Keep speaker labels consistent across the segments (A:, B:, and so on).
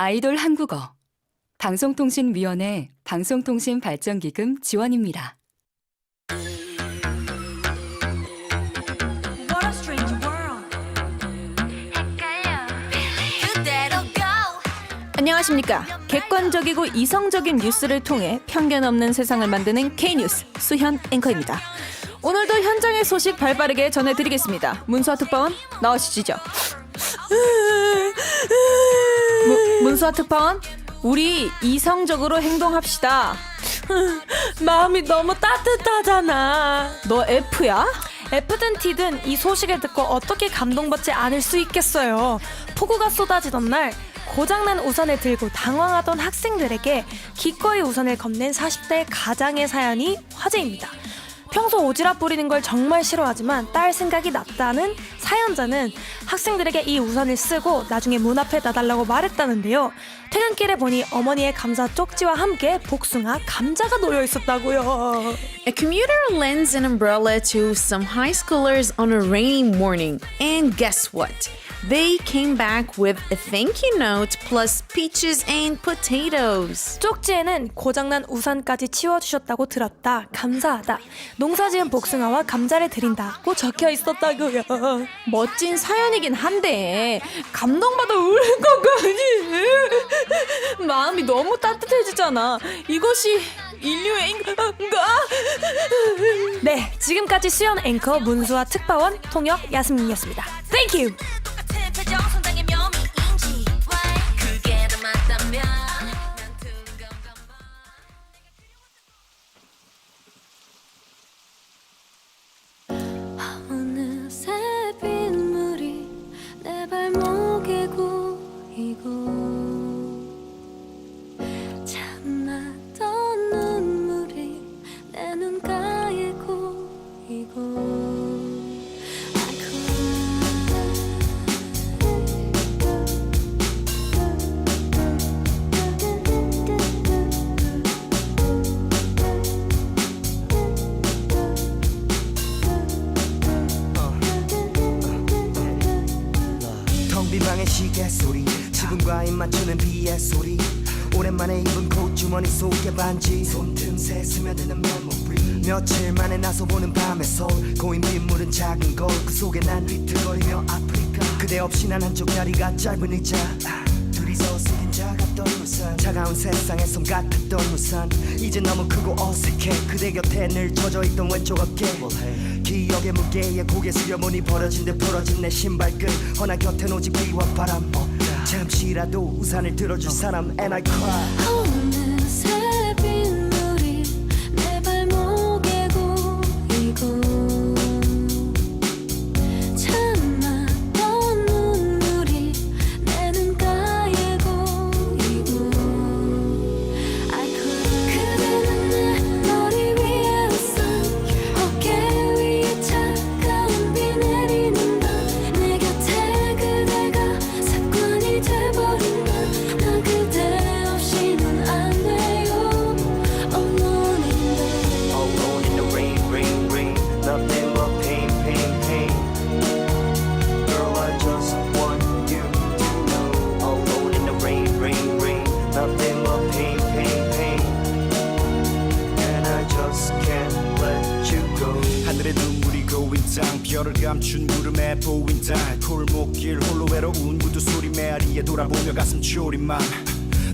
A: 아이돌 한국어 방송통신위원회 방송통신발전기금 지원입니다.
B: What a strange world.
C: 안녕하십니까. 객관적이고 이성적인 뉴스를 통해 편견 없는 세상을 만드는 K뉴스 수현 앵커입니다. 오늘도 현장의 소식 발빠르게 전해드리겠습니다. 문수아 특파원 나와주시죠. 문수아 특파원, 우리 이성적으로 행동합시다.
B: 마음이 너무 따뜻하잖아.
C: 너 F야?
B: F든 T든 이 소식을 듣고 어떻게 감동받지 않을 수 있겠어요. 폭우가 쏟아지던 날 고장난 우산을 들고 당황하던 학생들에게 기꺼이 우산을 건넨 40대 가장의 사연이 화제입니다. 평소 오지랖 부리는 걸 정말 싫어하지만 딸 생각이 났다는 사연자는 학생들에게 이 우산을 쓰고 나중에 문 앞에 놔달라고 말했다는데요. 퇴근길에 보니 어머니의 감자 쪽지와 함께 복숭아, 감자가 놓여 있었다고요.
D: A commuter lends an umbrella to some high schoolers on a rainy morning. And guess what? They came back with a thank you note plus peaches and potatoes.
B: 쪽지에는 고장난 우산까지 치워주셨다고 들었다. 감사하다. 농사지은 복숭아와 감자를 드린다고 적혀 있었다고요.
C: 멋진 사연이긴 한데 감동받아 우는 것까지 마음이 너무 따뜻해지잖아. 이것이 인류의 인간가?
B: 네, 지금까지 수연 앵커 문수아 특파원 통역 야스민이었습니다. Thank you.
E: 어느새 빗물이 내 발목에 고이고 참았던 눈물이 내 눈가에 고이고
F: 텅빈방의 시계 소리 지붕과 입 맞추는 비의 소리 오랜만에 입은 콧주머니 속에 반지 손틈새 스며드는 메모리 며칠 만에 나서 보는 밤의 서울 고인 빗물은 작은 거울 그 속에 난 비틀거리며 아프리카 그대 없이 난 한쪽 다리가 짧은 의자 둘이서 쓰긴 작았던 우산 차가운 세상에 솜 같았던 우산 이제 너무 크고 어색해 그대 곁에 늘 젖어있던 왼쪽 어깨 기억의 무게에 고개 숙여보니 벌어진 듯 부러진 내 신발끈 허나 곁엔 오직 비와 바람 잠시라도 우산을 들어줄 사람 And I cry
E: 어느새 빗물이 내 발목에 고이고 참았던 눈물이 내 눈가에 고이고 I cry 그대는 내 머리 위에 웃어 어깨 위에 차가운 비 내리는 밤 내 곁에 그대가 습관이 돼버린 나 그대 없이는 안 돼요 Alone in the
F: Alone in the rain, rain, rain Nothing but pain, pain, pain Girl, I just want you to know Alone in the rain, rain, rain Nothing but pain, pain, pain And I just can't let you go
G: 하늘에 눈물이 고인 땅 별을 감춘 구름에 보인 달 골목길 홀로 외로운 구두 소리 메아리에 돌아보며 가슴 졸인 맘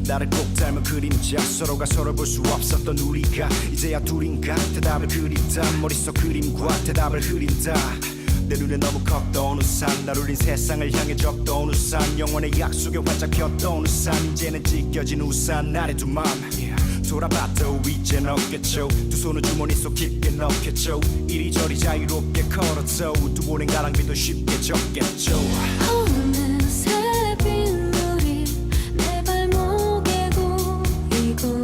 G: 나를 꼭 닮은 그림자 서로가 서로 볼 수 없었던 우리가 이제야 둘인가 대답을 그린다 머릿속 그림과 대답을 흐린다 내 눈에 너무 컸던 우산 날 울린 세상을 향해 졌던 우산 영원의 약속에 활짝 폈던 우산 이제는 찢겨진 우산 나의 두 맘 돌아봐도 이젠 없겠죠 두 손은 주머니 속 깊게 넣겠죠 이리저리 자유롭게 걸어도 두 번의 가랑비도 쉽게 젖겠죠
E: 어느새 빗물이 내 발목에 고이고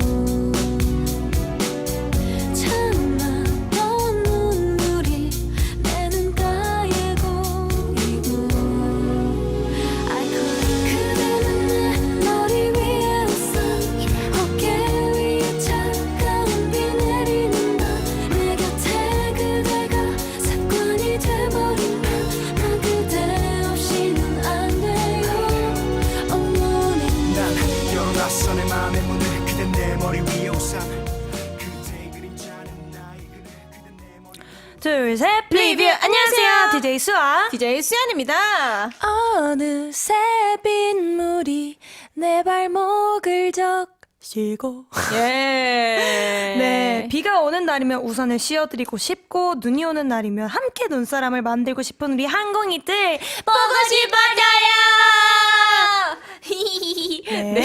E: 참았던 눈물이 내 눈가에 고이고 I cry 그대는 내 머리 위에 웃어 어깨 위에 차가운 비 내리는 밤 내 곁에 그대가 습관이 돼버린 나 그대 없이는
F: 내 마음의 문을 그댄 내 머리 위에 우산 그대의 그림자는 나의 그대 그댄 내 머리
B: 둘, 셋, 프리뷰. 안녕하세요. DJ 수아.
C: DJ 수연입니다.
B: 어느새 빗물이 내 발목을 적시고.
C: 예.
B: 네, 비가 오는 날이면 우산을 씌워드리고 싶고 눈이 오는 날이면 함께 눈사람을 만들고 싶은 우리 항공이들 보고 싶어져요. 네.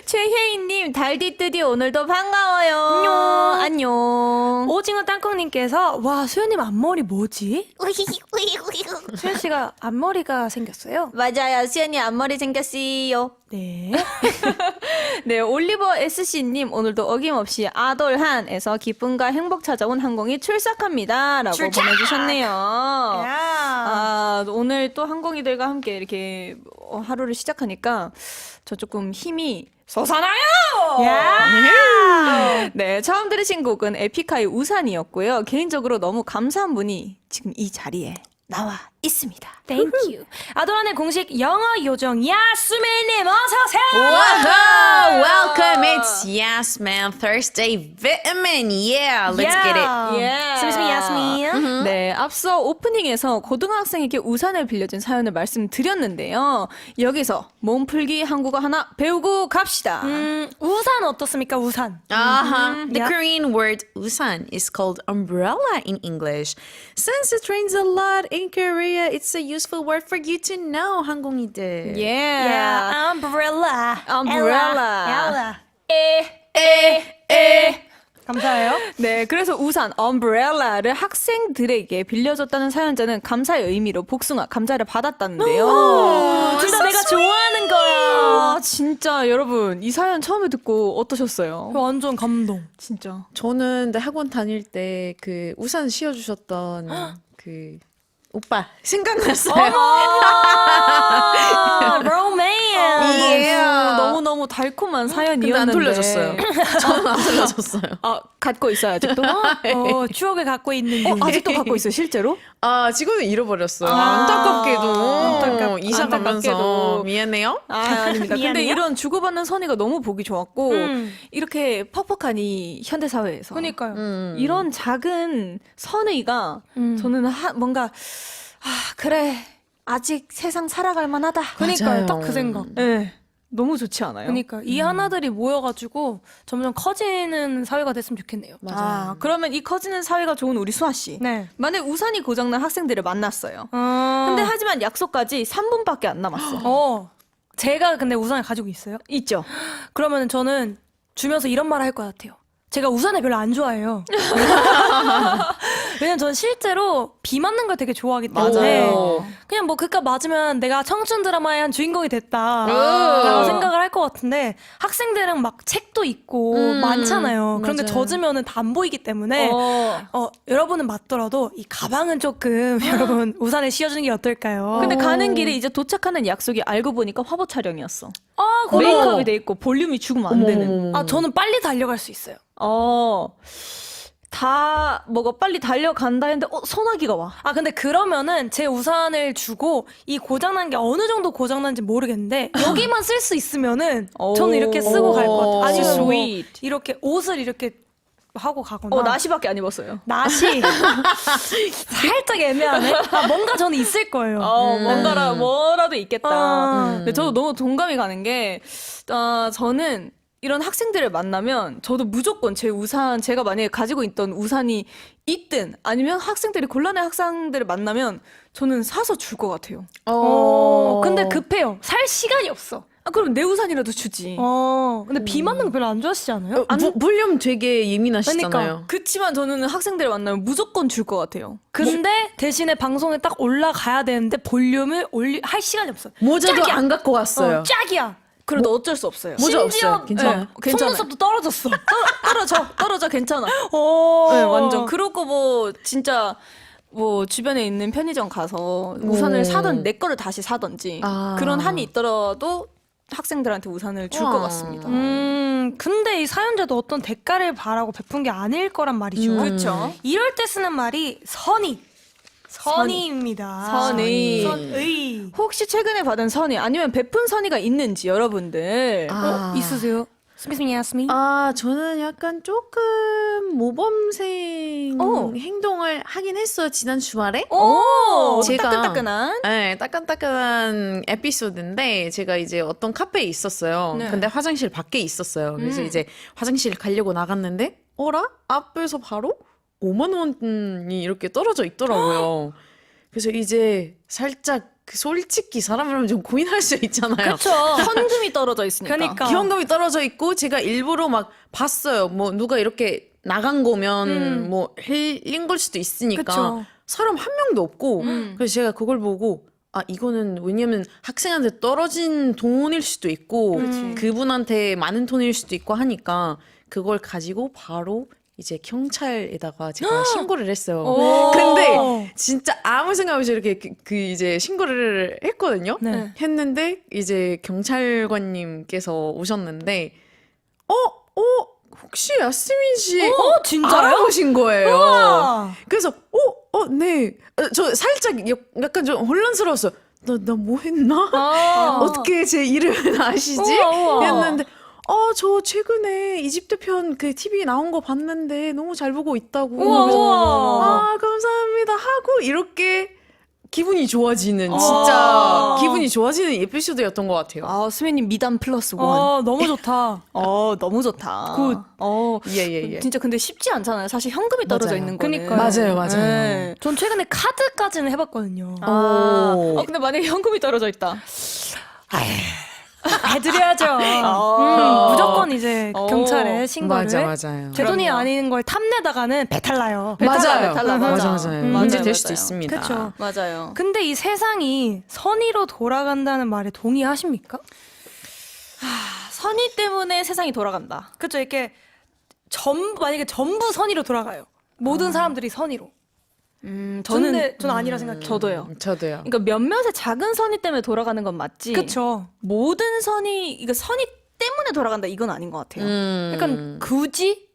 C: 최혜인님, 달디뜨디 오늘도 반가워요. 안녕.
B: 오징어 땅콩님께서 와 수연님 앞머리 뭐지? 수연 씨가 앞머리가 생겼어요.
C: 맞아요. 수연이 앞머리 생겼어요.
B: 네.
C: 네, 올리버 SC님, 오늘도 어김없이 아돌한에서 기쁨과 행복 찾아온 항공이 출석합니다. 라고 보내주셨네요. 아, 오늘 또 항공이들과 함께 이렇게 하루를 시작하니까 저 조금 힘이 솟아나요! 네, 처음 들으신 곡은 에픽하이 우산이었고요. 개인적으로 너무 감사한 분이 지금 이 자리에 나와 있습니다.
B: Thank you. 아도란의 공식 영어 요정 야스민님 어서 오세요.
D: Whoa, welcome. It's Yasmin Thursday Vitamin. Yeah, let's get it.
B: 스미스미 야스민.
C: 네, 앞서 오프닝에서 고등학생에게 우산을 빌려준 사연을 말씀드렸는데요. 여기서 몸풀기 한국어 하나 배우고 갑시다.
B: 우산 어떻습니까? 우산.
D: The
B: Yeah.
D: Korean word usan is called umbrella in English. Since it rains a lot in Korea, it's a useful word for you to know, 항공이들.
B: Yeah, umbrella.
C: Umbrella.
B: Ella. 감사해요.
C: 네, 그래서 우산, umbrella를 학생들에게 빌려줬다는 사연자는 감사의 의미로 복숭아, 감자를 받았다는데요.
B: 둘 다 내가 좋아하는 거야.
C: 아, 진짜 여러분, 이 사연 처음에 듣고 어떠셨어요?
B: 완전 감동.
C: 진짜.
D: 저는 근데 학원 다닐 때 그 우산 씌워주셨던 그 오빠 생각났어요.
B: 로맨스.
C: 너무너무 달콤한 사연이었는데.
D: 근데 안 돌려줬어요. 저는 안 돌려줬어요.
C: 아, 갖고 있어요, 아직도?
B: 추억을 갖고 있는 중.
C: 아직도 갖고 있어요, 실제로?
D: 아, 지금은 잃어버렸어요. 안타깝게도. 이사 가면서
C: 안타깝게도.
D: 미안해요.
C: 아닙니다. 근데
B: 미안해요?
C: 이런 주고받는 선의가 너무 보기 좋았고, 이렇게 퍽퍽한 이 현대사회에서.
B: 그러니까요.
C: 이런 작은 선의가 저는 뭔가, 그래. 아직 세상 살아갈 만하다.
B: 그러니까요. 딱 그 생각.
C: 네. 너무 좋지 않아요?
B: 그러니까 이 하나들이 모여가지고 점점 커지는 사회가 됐으면 좋겠네요.
C: 그러면 이 커지는 사회가 좋은 우리 수아 씨.
B: 네.
C: 만약 우산이 고장난 학생들을 만났어요.
B: 근데
C: 근데 하지만 약속까지 3분밖에 안 남았어.
B: 제가 근데 우산을 가지고 있어요.
C: 있죠.
B: 그러면 저는 주면서 이런 말을 할 것 같아요. 제가 우산을 별로 안 좋아해요. 왜냐면 저는 실제로 비 맞는 걸 되게 좋아하기 때문에 그냥 뭐 그깟 맞으면 내가 청춘 드라마의 한 주인공이 됐다라고 생각을 할 것 같은데 학생들은 막 책도 있고 많잖아요. 그런데 젖으면은 다 안 보이기 때문에 여러분은 맞더라도 이 가방은 조금 여러분 우산을 씌워주는 게 어떨까요?
C: 근데 가는 길에 이제 도착하는 약속이 알고 보니까 화보 촬영이었어.
B: 그럼
C: 메이크업이 돼 있고 볼륨이 죽으면 안 되는.
B: 저는 빨리 달려갈 수 있어요.
C: 다 뭐가 빨리 달려간다 했는데 소나기가 와.
B: 근데 그러면은 제 우산을 주고 이 고장난 게 어느 정도 고장난지 모르겠는데 여기만 쓸 수 있으면은 저는 이렇게 쓰고 갈 것 같아요. 아니면 뭐
C: sweet.
B: 이렇게 옷을 이렇게 하고 가거나.
C: 나시밖에 안 입었어요.
B: 나시 살짝 애매하네. 뭔가 저는 있을 거예요.
C: 뭐라도 있겠다. 근데 저도 너무 동감이 가는 게 저는 이런 학생들을 만나면 저도 무조건 제 우산, 제가 만약에 가지고 있던 우산이 있든 아니면 학생들이 곤란한 학생들을 만나면 저는 사서 줄 것 같아요.
B: 근데 급해요. 살 시간이 없어.
C: 그럼 내 우산이라도 주지.
B: 근데 비 맞는 거 별로 안 좋아하시지 않아요?
D: 볼륨 되게 예민하시잖아요.
B: 그러니까.
C: 그치만 저는 학생들을 만나면 무조건 줄 것 같아요.
B: 근데 대신에 방송에 딱 올라가야 되는데 볼륨을 할 시간이 없어.
D: 모자도
B: 짝이야.
D: 안 갖고 왔어요.
B: 짝이야.
C: 그래도 어쩔 수 없어요.
D: 모자
B: 심지어
D: 없어요. 괜찮아요.
C: 괜찮아요.
B: 속눈썹도 떨어졌어.
C: 떨어져 괜찮아. 네, 완전. 그러고 뭐 진짜 뭐 주변에 있는 편의점 가서 우산을 사던 내 거를 다시 사던지 그런 한이 있더라도 학생들한테 우산을 줄 것 같습니다.
B: 근데 이 사연자도 어떤 대가를 바라고 베푼 게 아닐 거란 말이죠.
C: 그렇죠.
B: 이럴 때 쓰는 말이 선의입니다.
C: 선의. 혹시 최근에 받은 선의 아니면 베푼 선의가 있는지 여러분들
B: 있으세요? Excuse me, ask me.
D: 아, 저는 약간 조금 모범생 행동을 하긴 했어요, 지난 주말에.
C: 오,
D: 제가-
C: 따끈따끈한.
D: 네, 따끈따끈한 에피소드인데 제가 이제 어떤 카페에 있었어요.
C: 네.
D: 근데 화장실 밖에 있었어요. 그래서 이제 화장실 가려고 나갔는데 어라? 앞에서 바로 5만 원이 이렇게 떨어져 있더라고요. 그래서 이제 살짝 솔직히 사람이라면 좀 고민할 수 있잖아요.
C: 그렇죠. 현금이 떨어져 있으니까.
B: 그러니까.
D: 기원금이 떨어져 있고 제가 일부러 막 봤어요. 뭐 누가 이렇게 나간 거면 뭐 흘린 걸 수도 있으니까
B: 그쵸.
D: 사람 한 명도 없고 그래서 제가 그걸 보고 아 이거는 왜냐면 학생한테 떨어진 돈일 수도 있고 그분한테 많은 돈일 수도 있고 하니까 그걸 가지고 바로 이제 경찰에다가 제가 신고를 했어요.
B: 오.
D: 근데 진짜 아무 생각 없이 이렇게 그 이제 신고를 했거든요.
B: 네.
D: 했는데 이제 경찰관님께서 오셨는데 혹시 야스민 씨
B: 진짜요?
D: 알아보신 거예요.
B: 우와.
D: 그래서 네. 저 살짝 약간 좀 혼란스러웠어요. 나 뭐 했나? 어떻게 제 이름을 아시지?
B: 우와.
D: 했는데 저 최근에 이집트 편 그 TV 나온 거 봤는데 너무 잘 보고 있다고.
B: 우와,
D: 그래서
B: 우와.
D: 감사합니다 하고 이렇게 기분이 좋아지는 진짜 기분이 좋아지는 에피소드였던 것 같아요.
C: 아, 수민님 미담 플러스 원.
B: 너무 좋다.
C: 너무 좋다.
B: 굿.
D: 예.
C: 진짜 근데 쉽지 않잖아요. 사실 현금이 떨어져
D: 맞아요.
C: 있는 거는.
B: 그러니까요.
D: 맞아요.
C: 네.
B: 전 최근에 카드까지는 해봤거든요.
C: 근데 만약에 현금이 떨어져 있다.
B: 해드려야죠. 무조건 이제 경찰에 신고를.
D: 맞아요.
B: 제 돈이
C: 그럼요.
B: 아닌 걸 탐내다가는 배탈 나요.
C: 배탈나.
D: 맞아요. 문제 될 수도
C: 맞아요.
D: 있습니다.
B: 그쵸.
C: 맞아요.
B: 근데 이 세상이 선의로 돌아간다는 말에 동의하십니까?
C: 선의 때문에 세상이 돌아간다.
B: 그쵸. 이렇게 만약에 전부 선의로 돌아가요. 모든 사람들이 선의로. 저는 아니라 생각해요.
C: 저도요.
D: 저도요.
C: 그러니까 몇몇의 작은 선의 때문에 돌아가는 건 맞지.
B: 그쵸.
C: 모든 선의, 이거 선의 때문에 돌아간다 이건 아닌 것 같아요.
B: 약간 굳이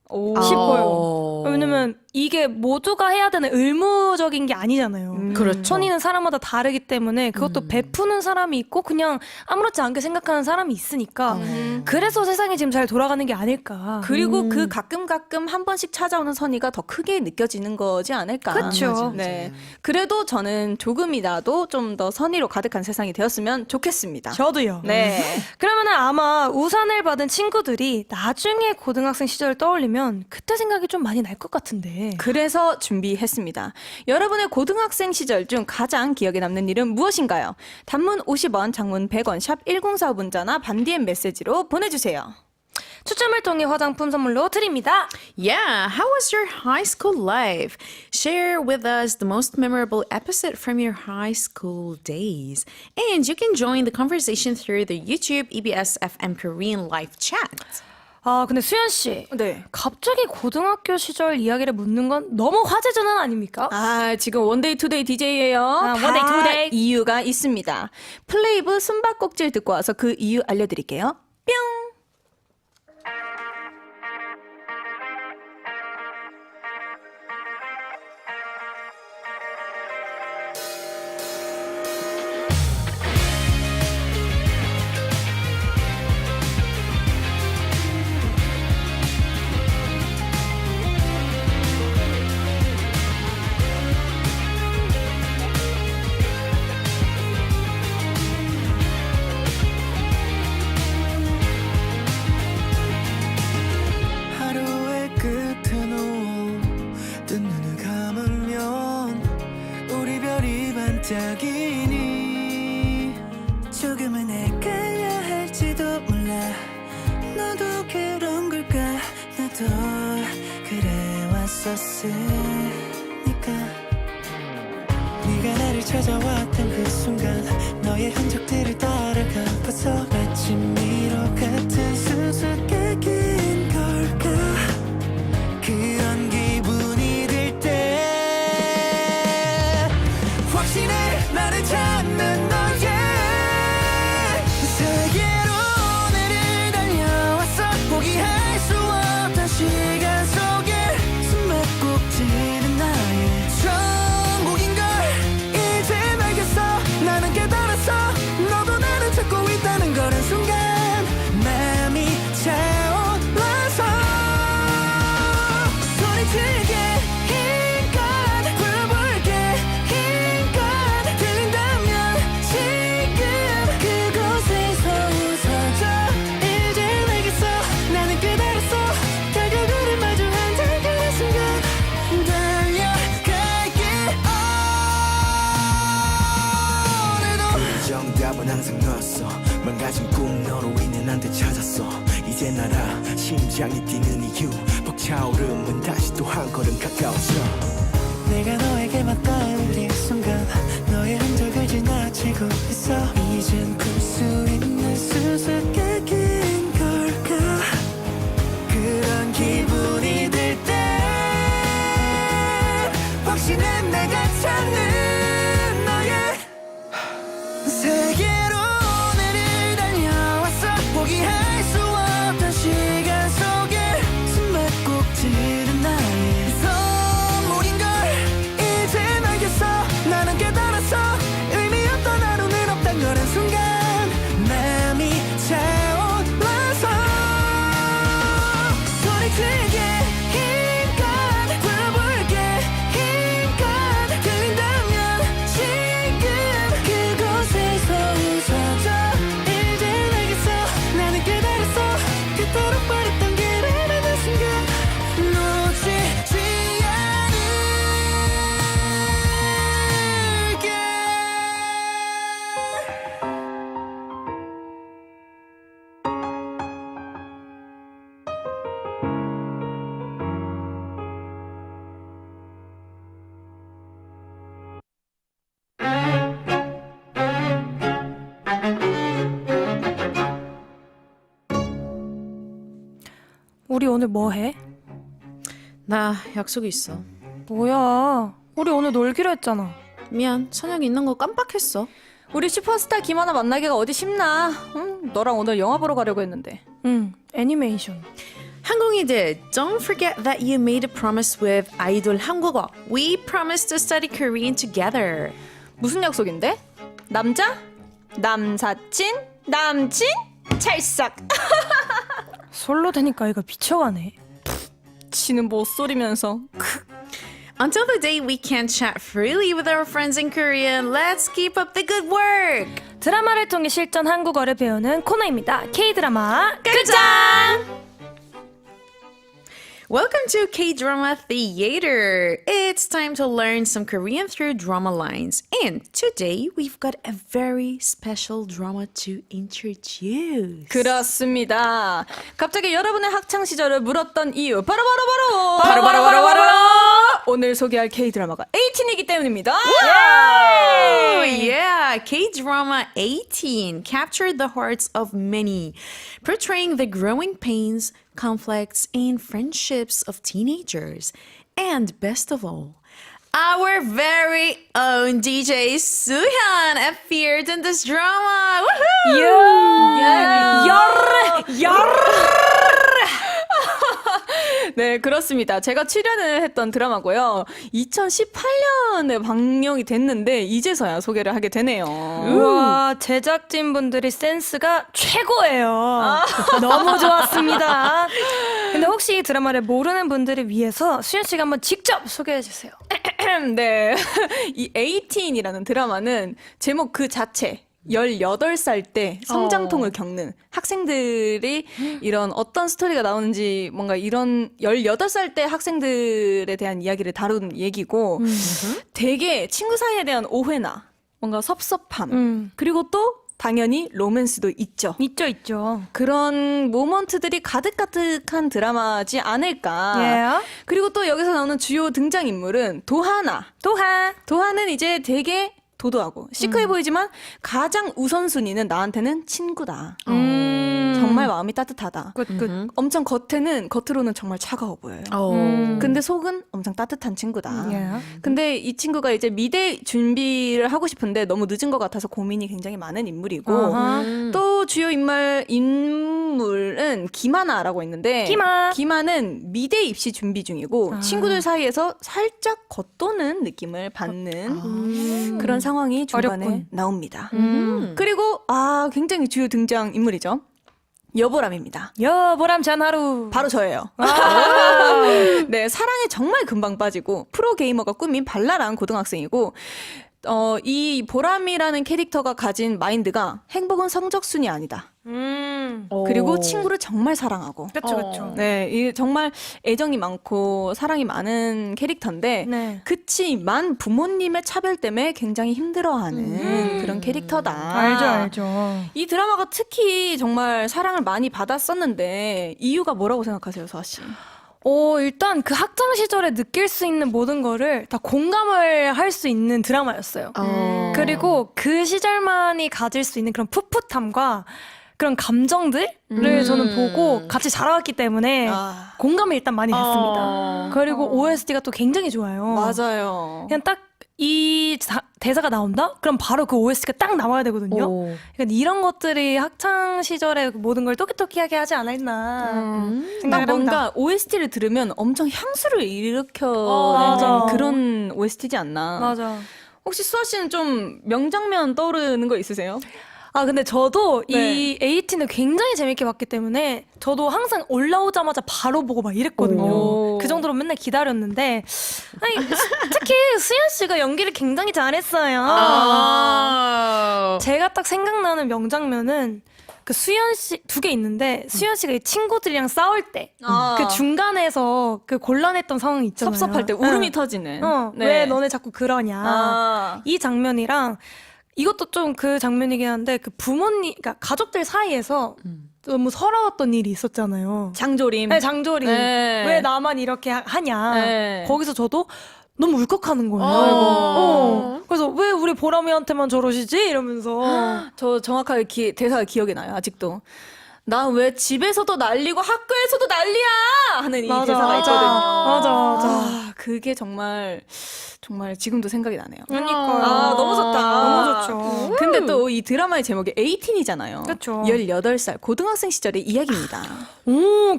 C: 오.
B: 싶어요. 왜냐면 이게 모두가 해야 되는 의무적인 게 아니잖아요.
D: 그렇죠.
B: 선의는 사람마다 다르기 때문에 그것도 베푸는 사람이 있고 그냥 아무렇지 않게 생각하는 사람이 있으니까 그래서 세상이 지금 잘 돌아가는 게 아닐까.
C: 그리고 그 가끔 한 번씩 찾아오는 선의가 더 크게 느껴지는 거지 않을까.
B: 그쵸.
C: 네. 그래도 저는 조금이라도 좀 더 선의로 가득한 세상이 되었으면 좋겠습니다.
B: 저도요.
C: 네.
B: 그러면은 아마 우산을 받은 친구들이 나중에 고등학생 시절을 떠올리면 그때 생각이 좀 많이 날 것 같은데.
C: 그래서 준비했습니다. 여러분의 고등학생 시절 중 가장 기억에 남는 일은 무엇인가요? 단문 50원, 장문 100원, 샵 1045 문자나 반디엠 메시지로 보내주세요.
B: 추첨을 통해 화장품 선물로 드립니다.
D: Yeah, how was your high school life? Share with us the most memorable episode from your high school days. And you can join the conversation through the YouTube EBS FM Korean live chat.
B: 근데 수연 씨.
C: 네.
B: 갑자기 고등학교 시절 이야기를 묻는 건 너무 화제 전환 아닙니까?
C: 지금 원데이 투데이 DJ예요.
B: 원데이 투데이.
C: 이유가 있습니다. 플레이브 숨바꼭질 듣고 와서 그 이유 알려드릴게요. 뿅!
F: 하루의 끝은 뜬 눈을 감으면 우리 별이 반짝이니 조금은 헷갈려 할지도 몰라 너도 그런 걸까 나도 그래 왔었으니까 네가 나를 찾아왔던 그 순간 너의 흔적들을 따라가봐서 마치 미로 같은 수수께끼인 걸까 그런 기분이 들 때 확신해 나를 찾는 너의 세계로 내를 달려왔어 포기할 수 없던 시간 속에 숨막꼭지는 나의 천국인걸 이제 알겠어 나는 깨달았어 너도 나를 찾고 있다는 걸 한순간 난 왔어 이제 나라 심장이 뛰는 이유 벅차오름은 다시 또 한 걸음 가까워져 내가 너에게만 떠올린 순간 너의 흔적을 지나치고 있어 이젠 풀 수 있는 수수께끼인 걸까 그런 기분이 들 때 확신은 내가 찾는 너의 세계로 오늘을 달려왔어 포기할 수 없던 시간 속에 숨막꼭지른 나의 선물인걸 이제 알겠어 나는 깨달았어 의미 없던 하루는 없단 걸 한 순간 마음이 차올라서 소리치게 힘껏 불러볼게 힘껏 들린다면 지금 그곳에서 웃어줘 이제 알겠어 나는 깨달았어 그토록 바랬던 길을 하는 순간 놓치지 않을게
B: 우리 오늘 뭐 해?
D: 나 약속이 있어.
B: 뭐야? 우리 오늘 놀기로 했잖아.
D: 미안, 저녁 있는 거 깜빡했어.
C: 우리 슈퍼스타 김하나 만나기가 어디 쉽나? 너랑 오늘 영화 보러 가려고 했는데.
B: 애니메이션.
D: 항공이들, don't forget that you made a promise with 아이돌 한국어. We promised to study Korean together.
C: 무슨 약속인데? 남자? 남사친? 남친? 찰싹!
B: 솔로 되니까 애가 미쳐가네.
C: 지는 못소리면서.
D: Until the day we can chat freely with our friends in Korean, let's keep up the good work.
B: 드라마를 통해 실전 한국어를 배우는 코너입니다. K-드라마 끝장!
D: Welcome to K-Drama Theater. It's time to learn some Korean through drama lines. And today we've got a very special drama to introduce.
C: 그렇습니다. 갑자기 여러분의 학창 시절을 물었던 이유 바로 오늘 소개할 K-드라마가 18이기 때문입니다.
D: Oh, yeah, K-drama 18 captured the hearts of many, portraying the growing pains, conflicts, and friendships of teenagers. And best of all, our very own DJ Soohyun appeared in this drama.
C: 네, 그렇습니다. 제가 출연을 했던 드라마고요. 2018년에 방영이 됐는데 이제서야 소개를 하게 되네요.
B: 우와, 제작진분들이 센스가 최고예요. 너무 좋았습니다. 근데 혹시 이 드라마를 모르는 분들을 위해서 수현 씨가 한번 직접 소개해 주세요.
C: 네, 이 18이라는 드라마는 제목 그 자체 18살 때 성장통을 겪는 학생들이 이런 어떤 스토리가 나오는지 뭔가 이런 18살 때 학생들에 대한 이야기를 다룬 얘기고 되게 친구 사이에 대한 오해나 뭔가 섭섭함 그리고 또 당연히 로맨스도 있죠.
B: 있죠.
C: 그런 모먼트들이 가득가득한 드라마지 않을까. 그리고 또 여기서 나오는 주요 등장인물은 도하는 이제 되게 도도하고 시크해 보이지만 가장 우선순위는 나한테는 친구다. 정말 마음이 따뜻하다. 엄청 겉으로는 정말 차가워 보여요. 근데 속은 엄청 따뜻한 친구다. 근데 이 친구가 이제 미대 준비를 하고 싶은데 너무 늦은 것 같아서 고민이 굉장히 많은 인물이고 또 주요 인물은 김하나라고 있는데 김하는 미대 입시 준비 중이고 친구들 사이에서 살짝 겉도는 느낌을 받는 그런 상황이 중간에
B: 어렵군.
C: 나옵니다. 그리고 굉장히 주요 등장 인물이죠. 여보람입니다.
B: 여보람 잔하루.
C: 바로 저예요. 네, 사랑에 정말 금방 빠지고 프로게이머가 꿈인 발랄한 고등학생이고 이 보람이라는 캐릭터가 가진 마인드가 행복은 성적순이 아니다. 그리고 친구를 정말 사랑하고.
B: 그쵸, 그쵸.
C: 네, 이 정말 애정이 많고 사랑이 많은 캐릭터인데
B: 네.
C: 그치만 부모님의 차별 때문에 굉장히 힘들어하는 그런 캐릭터다.
B: 알죠.
C: 이 드라마가 특히 정말 사랑을 많이 받았었는데 이유가 뭐라고 생각하세요, 서아 씨?
B: 일단 그 학창 시절에 느낄 수 있는 모든 거를 다 공감을 할 수 있는 드라마였어요. 그리고 그 시절만이 가질 수 있는 그런 풋풋함과 그런 감정들을 저는 보고 같이 자라왔기 때문에 공감을 일단 많이 했습니다. 그리고 OST가 또 굉장히 좋아요.
C: 맞아요.
B: 그냥 딱 이 대사가 나온다? 그럼 바로 그 OST가 딱 나와야 되거든요. 그러니까 이런 것들이 학창 시절의 모든 걸 토끼토끼하게 하지 않았나
C: 딱
B: 생각을 합니다.
C: 뭔가 OST를 들으면 엄청 향수를 일으켜내는
B: 맞아.
C: 그런 OST지 않나.
B: 맞아.
C: 혹시 수아 씨는 좀 명장면 떠오르는 거 있으세요?
B: 근데 저도
C: 네.
B: 이 에이틴을 굉장히 재밌게 봤기 때문에 저도 항상 올라오자마자 바로 보고 막 이랬거든요.
C: 오.
B: 그 정도로 맨날 기다렸는데 특히 수연 씨가 연기를 굉장히 잘했어요. 제가 딱 생각나는 명장면은 그 수연 씨 두 개 있는데 수연 씨가 이 친구들이랑 싸울 때 그 중간에서 그 곤란했던 상황이 있잖아요.
C: 섭섭할 때 울음이
B: 응.
C: 터지는. 네.
B: 왜 너네 자꾸 그러냐. 이 장면이랑 이것도 좀 그 장면이긴 한데 그 부모님, 그러니까 가족들 사이에서 너무 서러웠던 일이 있었잖아요.
C: 장조림.
B: 네, 장조림.
C: 네.
B: 왜 나만 이렇게 하냐.
C: 네.
B: 거기서 저도 너무 울컥하는 거예요. 그래서 왜 우리 보람이한테만 저러시지? 이러면서.
C: 저 정확하게 대사가 기억이 나요, 아직도. 나 왜 집에서도 난리고 학교에서도 난리야! 하는 이 대사가 있거든요.
B: 맞아.
C: 그게 정말 지금도 생각이 나네요.
B: 그러니까요.
C: 너무 좋다.
B: 너무 좋죠.
C: 근데 또 이 드라마의 제목이 18이잖아요.
B: 그쵸.
C: 18살 고등학생 시절의 이야기입니다.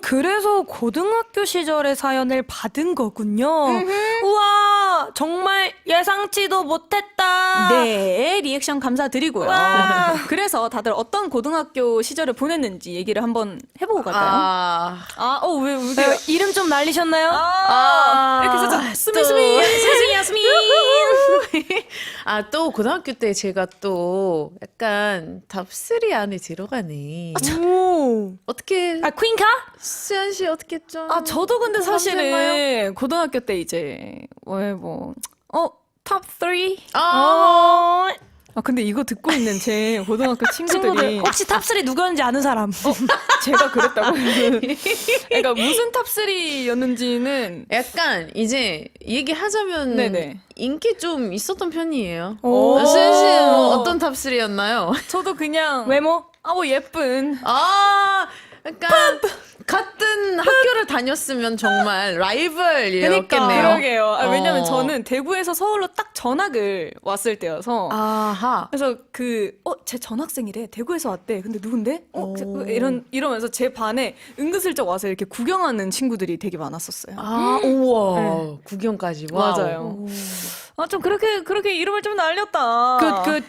B: 그래서 고등학교 시절의 사연을 받은 거군요. 우와, 정말 예상치도 못했다.
C: 네, 리액션 감사드리고요.
B: 와.
C: 그래서 다들 어떤 고등학교 시절을 보냈는지 얘기를 한번 해보고 갈까요? 왜
B: 이름 좀 날리셨나요?
C: 이렇게 살짝 스미 야스민.
D: 또 고등학교 때 제가 또 약간 탑3 안에 들어가네.
B: 오.
D: 어떻게
B: 퀸카?
D: 수연 씨 어떻게 좀?
C: 저도 근데
D: 사실은
C: 사실은 고등학교 때 이제 탑 3? 근데 이거 듣고 있는 제 고등학교 친구들이
B: 친구들 혹시 탑3 누구였는지 아는 사람?
C: 제가 그랬다고. 그러니까 무슨 탑 3였는지는
D: 약간 이제 얘기하자면
C: 네네.
D: 인기 좀 있었던 편이에요.
B: 오.
D: 수연 씨는 어떤 탑3였나요?
C: 저도 그냥
B: 외모?
C: 예쁜.
D: 약간 같은 학교를 다녔으면 정말 라이벌이었겠네요.
C: 그러게요. 왜냐면
D: 어.
C: 저는 대구에서 서울로 딱 전학을 왔을 때여서
D: 아하.
C: 그래서 제 전학생이래. 대구에서 왔대. 근데 누군데? 이러면서 제 반에 은근슬쩍 와서 이렇게 구경하는 친구들이 되게 많았었어요.
D: 우와.
C: 네.
D: 구경까지. 와우.
C: 맞아요. 좀 그렇게 이름을 좀 날렸다.
B: 굿.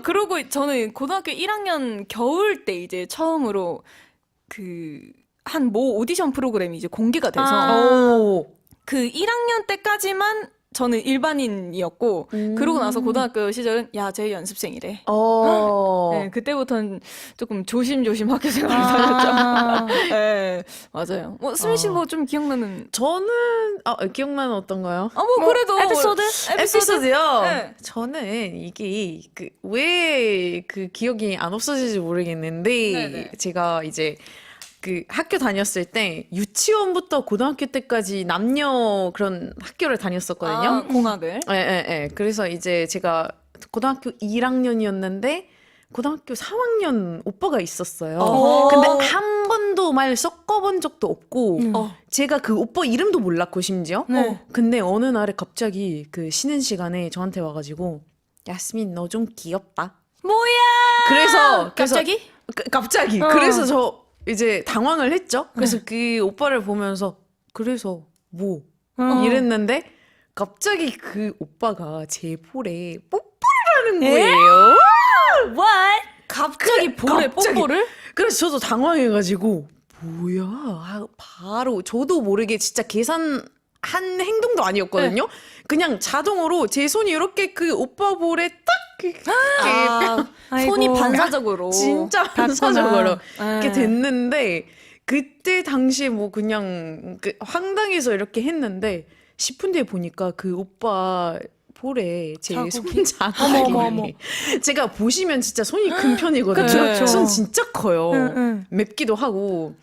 C: 그리고 저는 고등학교 1학년 겨울 때 이제 처음으로 한 모 오디션 프로그램이 이제 공개가 돼서 그 1학년 때까지만 저는 일반인이었고 그러고 나서 고등학교 시절은 쟤 연습생이래. 네, 그때부터는 조금 조심조심 학교 생활을 다녔죠. 네, 맞아요. 수민 씨 뭐 좀 기억나는?
D: 저는 기억나는 어떤가요?
C: 그래도
D: 에피소드요.
C: 네.
D: 저는 이게 왜 그 기억이 안 없어질지 모르겠는데
C: 네네.
D: 제가 이제 학교 다녔을 때 유치원부터 고등학교 때까지 남녀 그런 학교를 다녔었거든요.
C: 공학을.
D: 예. 그래서 이제 제가 고등학교 1학년이었는데 고등학교 3학년 오빠가 있었어요. 근데 한 번도 말 섞어본 적도 없고 제가 그 오빠 이름도 몰랐고 심지어. 근데 어느 날에 갑자기 쉬는 시간에 저한테 와가지고 야스민 너 좀 귀엽다.
B: 뭐야?
D: 그래서
C: 갑자기?
D: 갑자기. 그래서 저 이제 당황을 했죠. 그래서 그 오빠를 보면서 그래서 뭐 이랬는데 갑자기 그 오빠가 제 볼에 뽀뽀를 하는 거예요.
B: What?
C: 갑자기 볼에 뽀뽀를?
D: 그래서 저도 당황해가지고 뭐야? 바로 저도 모르게 진짜 계산 한 행동도 아니었거든요. 그냥 자동으로 제 손이 이렇게 그 오빠 볼에 딱
C: 손이
B: 아이고.
C: 반사적으로
D: 진짜 반사적으로
C: 네.
D: 이렇게 됐는데 그때 당시에 뭐 그냥 그 황당해서 이렇게 했는데 10분 뒤에 보니까 그 오빠 볼에 제 손 자국이
B: 어머.
D: 제가 보시면 진짜 손이 큰 편이거든요.
B: 그쵸, 그쵸.
D: 손 진짜 커요.
B: 응.
D: 맵기도 하고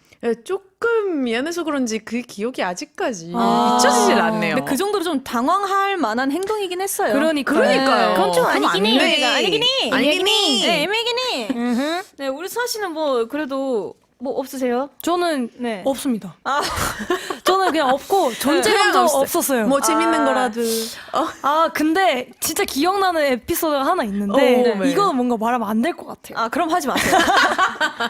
D: 조금 미안해서 그런지 그 기억이 아직까지
B: 아.
D: 잊혀지질 않네요.
C: 근데 그 정도로 좀 당황할 만한 행동이긴 했어요.
D: 그러니까요.
B: 그건 좀
D: 그럼
B: 아니긴
D: 안
B: 해.
D: 돼.
C: 아니긴 해.
D: 아니긴 해.
C: 네, 애매긴 해.
B: 음흠.
C: 네, 우리 수아 씨는 뭐 그래도 뭐 없으세요?
B: 저는
C: 네.
B: 없습니다. 저는 그냥 없고 존재감도
D: 그냥 없어요.
B: 없었어요.
D: 뭐 재밌는 거라도.
B: 근데 진짜 기억나는 에피소드가 하나 있는데
D: 네.
B: 이거는 뭔가 말하면 안 될 것 같아요.
C: 아, 그럼 하지 마세요.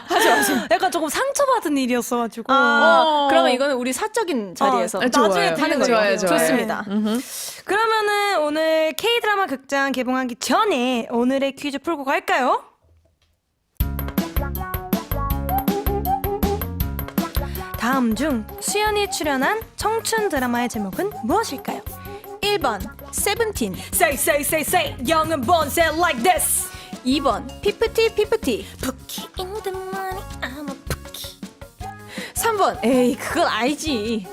C: 하지 마세요.
B: 약간 조금 상처받은 일이었어가지고.
C: 그러면 이거는 우리 사적인 자리에서
D: 좋아요.
C: 나중에 하는 거예요.
D: 좋아요.
C: 좋습니다.
B: 그러면은 오늘 K-드라마 극장 개봉하기 전에 오늘의 퀴즈 풀고 갈까요? 다음 중 수연이 출연한 청춘 드라마의 제목은 무엇일까요?
C: 1번 세븐틴,
B: Say 영은 본세 like this
C: 2번 피프티
B: Pookie in the money I'm a pookie
C: 3번 에이 그건 알지.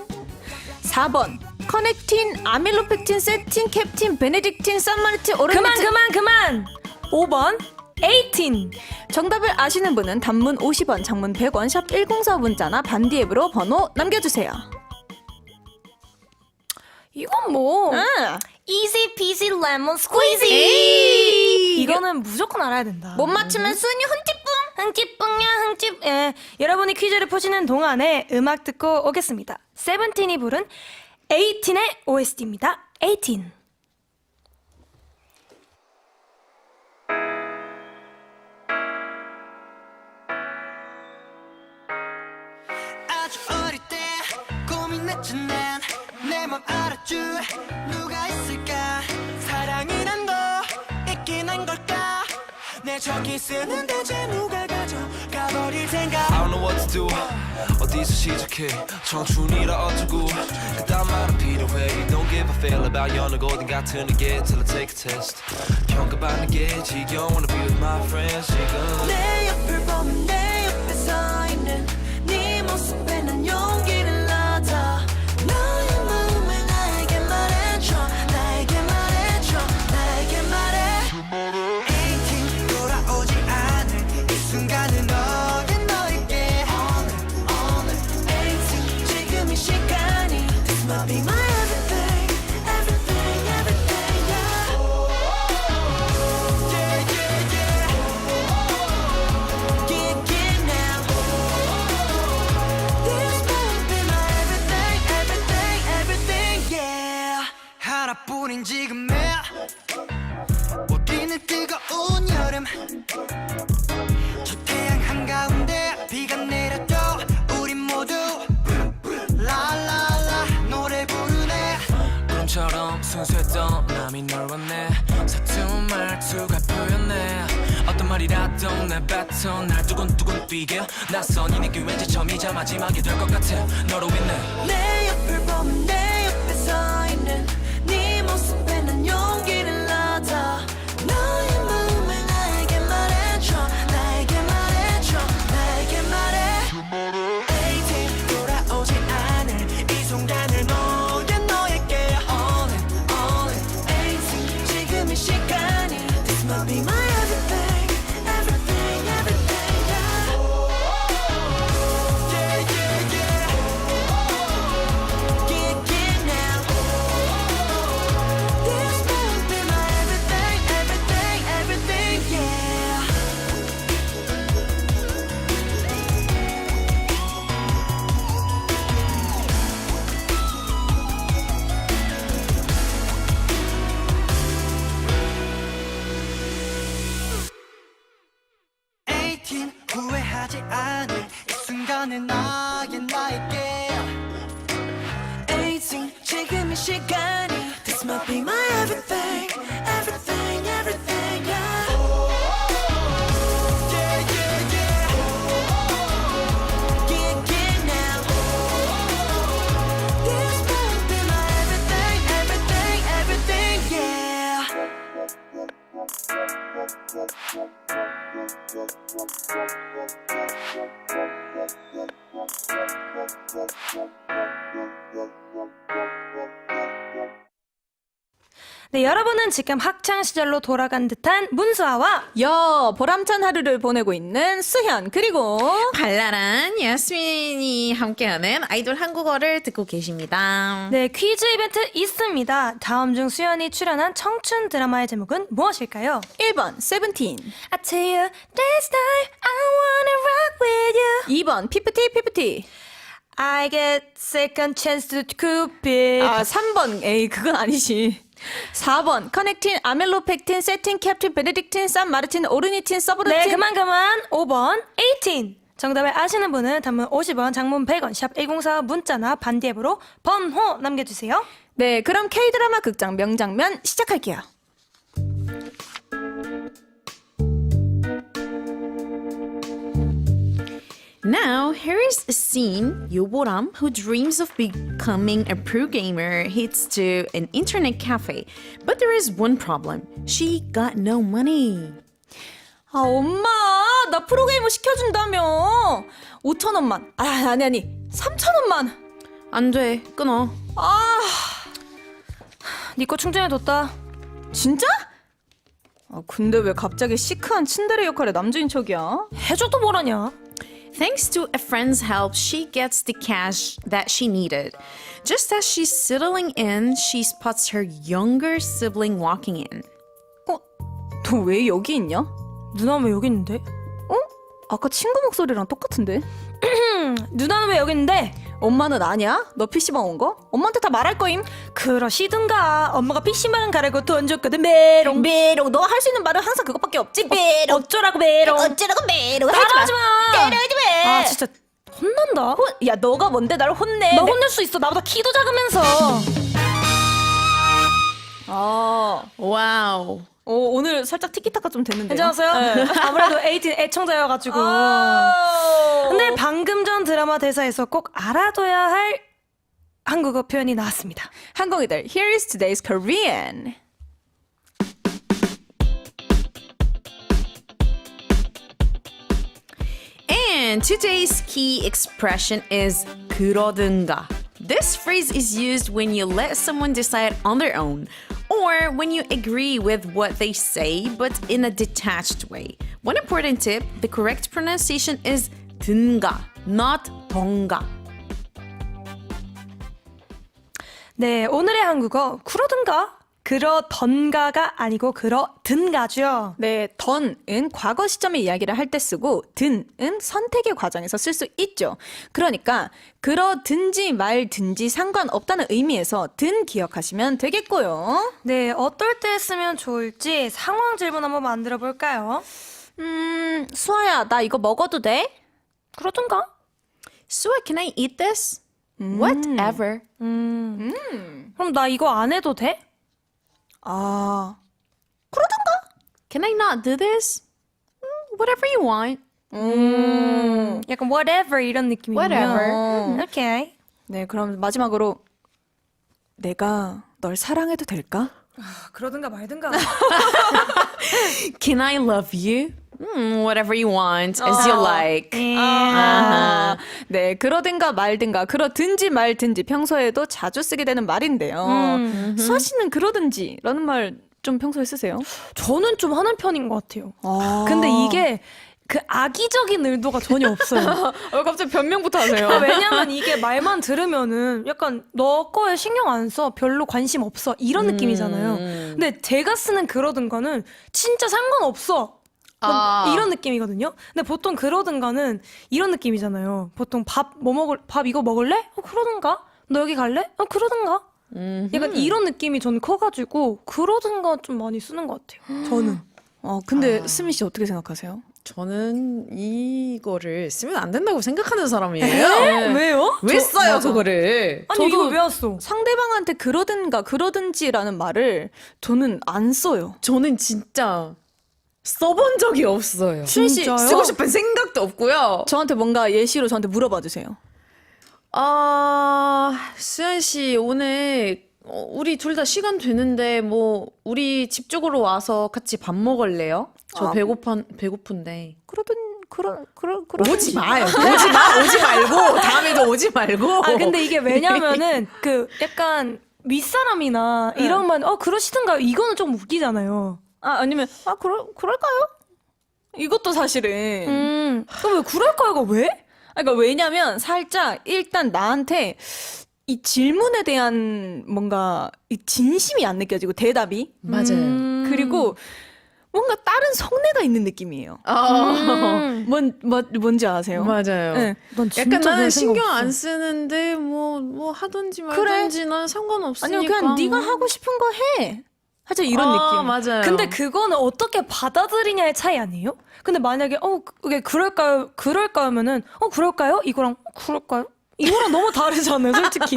C: 4번 커넥틴, 아밀로펙틴, 세틴, 캡틴, 베네딕틴, 산마르틴, 오르메틴.
B: 그만 5번 18
C: 정답을 아시는 분은 단문 50원, 장문 100원, 샵 1045 문자나 반디 앱으로 번호 남겨주세요.
B: 이건 뭐
C: easy peasy lemon
B: squeezy 이거는 무조건 알아야 된다.
C: 못 맞추면 순위
B: 흥찌뿡. 예, 여러분이 퀴즈를 푸시는 동안에 음악 듣고 오겠습니다. 세븐틴이 부른 18의 OST입니다. 18.
F: 아주 어릴 때 고민했지 난내 맘 알아줄 누가 있을까 사랑이란 거 있긴 한 걸까 내 저기 쓰는데 쟤 누가 가져가버릴 생각
H: I don't know what to do 어디서 시작해 청춘이라 어쩌고 그딴 말은 필요해 You don't give a feel about 여느 고딩 같은 게 Till I take a test 평가받는 게 지겨워 Wanna be with my friends 지금
F: 내 옆을 보면 내 옆에 서 있는 네 모습에 난 용기를 얻어 너의 마음을 나에게 말해줘 나에게 말해 18 돌아오지 않을 이 순간은 너에게 오늘 18 지금 이 시간이 This might be my everything yeah now This might be my everything yeah 하나뿐인 지금의 우리는 뜨거운 여름 저 태양 한가운데 비가 내려도 우린 모두 라라라 노래 부르네
H: 꿈처럼 순수했던 남이 널 원해 서툰 말투가 표현해 어떤 말이라도 내뱉어 날 두근두근 뛰게 낯선 이 느낌 왠지 처음이자 마지막이 될 것 같아 너로 인해
F: 내 옆을 보면 내 옆에 서 있는 네 모습에 난 용기를 얻어 너의 마음을 나에게 말해줘 나에게 말해 18 돌아오지 않을 이 순간을 너에게 all in 18 지금 이 시간이 This might be my everything yeah now This might be my everything yeah 후회하지 않을 이 순간은 나에게 18 지금 이 시간이 This might be my everything yeah yeah now This might be my
B: 네, 여러분은 지금 학창 시절로 돌아간 듯한 문수아와
C: 보람찬 하루를 보내고 있는 수현 그리고
D: 발랄한 야스민이 함께하는 아이돌 한국어를 듣고 계십니다.
B: 네, 퀴즈 이벤트 있습니다. 다음 중 수연이 출연한 청춘 드라마의 제목은 무엇일까요?
C: 1번 세븐틴,
B: I tell you this time I wanna rock with you.
C: 2번 피프티.
B: I get second chance to Cupid.
C: 3번 에이 그건 아니지. 4번 커넥틴, 아멜로펙틴, 세틴, 캡틴, 베네딕틴, 산마르틴, 오르니틴, 서브르틴.
B: 네, 그만. 5번 18. 정답을 아시는 분은 단문 50원, 장문 100원, 샵 1045 문자나 반디앱으로 번호 남겨주세요.
C: 네, 그럼 K-드라마 극장 명장면 시작할게요.
D: Now, here is a scene. Yoboram, who dreams of becoming a pro gamer, heads to an internet cafe. But there is one problem. She got no money.
C: 엄마, 나 프로게이머 시켜준다며. 5,000원만. 아니. 3,000원만.
D: 안 돼. 끊어.
B: 니 거 충전해뒀다.
C: 진짜? 근데 왜 갑자기 시크한 츤데레 역할의 남주인 척이야?
B: 해줘도 뭐라냐.
D: Thanks to a friend's help, she gets the cash that she needed. Just as she's settling in, she spots her younger sibling walking in.
C: 너 왜 여기 있냐?
B: 누나 왜 여기 있는데?
C: 아까 친구 목소리랑 똑같은데?
B: 누나는 왜 여기 있는데?
C: 엄마는 아냐? 너 PC방 온 거? 엄마한테 다 말할 거임.
B: 그러시든가. 엄마가 PC만 가라고 돈 줬거든. 메롱.
C: 너 할 수 있는 말은 항상 그것밖에 없지.
B: 어쩌라고 메롱.
C: 어쩌라고 메롱.
B: 따라하지 마.
C: 때려하지 마.
B: 아 진짜 혼난다.
C: 야, 너가 뭔데 날 혼내?
B: 너 혼낼 수 있어. 나보다 키도 작으면서.
D: Wow.
C: 오늘 살짝 티키타카 좀 됐는데요.
B: 괜찮았어요? 아무래도 18 애청자여가지고. 근데 방금 전 드라마 대사에서 꼭 알아둬야 할 한국어 표현이 나왔습니다.
C: 한국이들, here is today's Korean.
D: And today's key expression is 그러든가. This phrase is used when you let someone decide on their own, or when you agree with what they say but in a detached way. One important tip, the correct pronunciation is 든가, not 던가.
B: 네, 오늘의 한국어 그러든가? 그러던가가 아니고 그러든가죠.
C: 네, 던은 과거 시점의 이야기를 할 때 쓰고 든은 선택의 과정에서 쓸 수 있죠. 그러니까 그러든지 말든지 상관없다는 의미에서 든 기억하시면 되겠고요.
B: 네, 어떨 때 쓰면 좋을지 상황 질문 한번 만들어 볼까요?
C: 수아야, 나 이거 먹어도 돼?
B: 그러든가?
D: Sua, can I eat this? Whatever.
B: 그럼 나 이거 안 해도 돼?
D: Can I not do this? Whatever you want.
B: 약간 whatever 이런 느낌이군요.
D: Whatever.
B: 오케이.
C: 네, 그럼 마지막으로 내가 널 사랑해도 될까?
B: 그러든가 말든가.
D: Can I love you? Whatever you want, as you like.
C: 네, 그러든가 말든가, 그러든지 말든지 평소에도 자주 쓰게 되는 말인데요. 수아 씨는 그러든지라는 말 좀 평소에 쓰세요?
B: 저는 좀 하는 편인 것 같아요. 근데 이게 그 악의적인 의도가 전혀 없어요.
C: 갑자기 변명부터 하세요.
B: 왜냐면 이게 말만 들으면은 약간 너 거에 신경 안 써, 별로 관심 없어 이런 느낌이잖아요. 근데 제가 쓰는 그러든가는 진짜 상관없어. 이런 느낌이거든요. 근데 보통 그러든가는 이런 느낌이잖아요. 보통 밥 이거 먹을래? 그러든가. 너 여기 갈래? 그러든가. 약간 이런 느낌이 저는 커가지고 그러든가 좀 많이 쓰는 것 같아요. 저는.
C: 근데 스미 씨 어떻게 생각하세요?
D: 저는 이거를 쓰면 안 된다고 생각하는 사람이에요.
B: 왜요?
D: 왜 써요, 그거를?
B: 아니 이거 왜 왔어?
C: 상대방한테 그러든가 그러든지라는 말을 저는 안 써요.
D: 저는 진짜 써본 적이 없어요.
C: 수민 씨
B: 진짜요?
D: 쓰고 싶은 생각도 없고요.
C: 저한테 뭔가 예시로 저한테 물어봐 주세요.
D: 수현 씨, 오늘 우리 둘 다 시간 되는데 뭐 우리 집 쪽으로 와서 같이 밥 먹을래요? 저 배고픈데. 오지 마요. 오지 말고 다음에도 오지 말고.
B: 아 근데 이게 왜냐면은 그 약간 윗사람이나 이런만 그러시던가요? 이거는 좀 웃기잖아요.
C: 아니면 그럴까요? 이것도 사실은
B: 그럼 왜 그럴까요가 왜?
C: 그러니까 왜냐면 살짝 일단 나한테 이 질문에 대한 뭔가 이 진심이 안 느껴지고 대답이
D: 맞아요.
C: 그리고 뭔가 다른 속내가 있는 느낌이에요. 뭔지 아세요?
D: 맞아요.
C: 네.
B: 넌
D: 약간 나는
B: 별 생각
D: 신경 안
B: 없어.
D: 쓰는데 뭐 하든지
C: 그래.
D: 말든지 난 상관없으니까.
C: 아니요 그냥 네가 하고 싶은 거 해. 하자 이런 느낌.
D: 맞아요.
B: 근데 그거는 어떻게 받아들이냐의 차이 아니에요? 근데 만약에 그게 그럴까요? 하면은 그럴까요? 이거랑 그럴까요? 이거랑 너무 다르잖아요, 솔직히.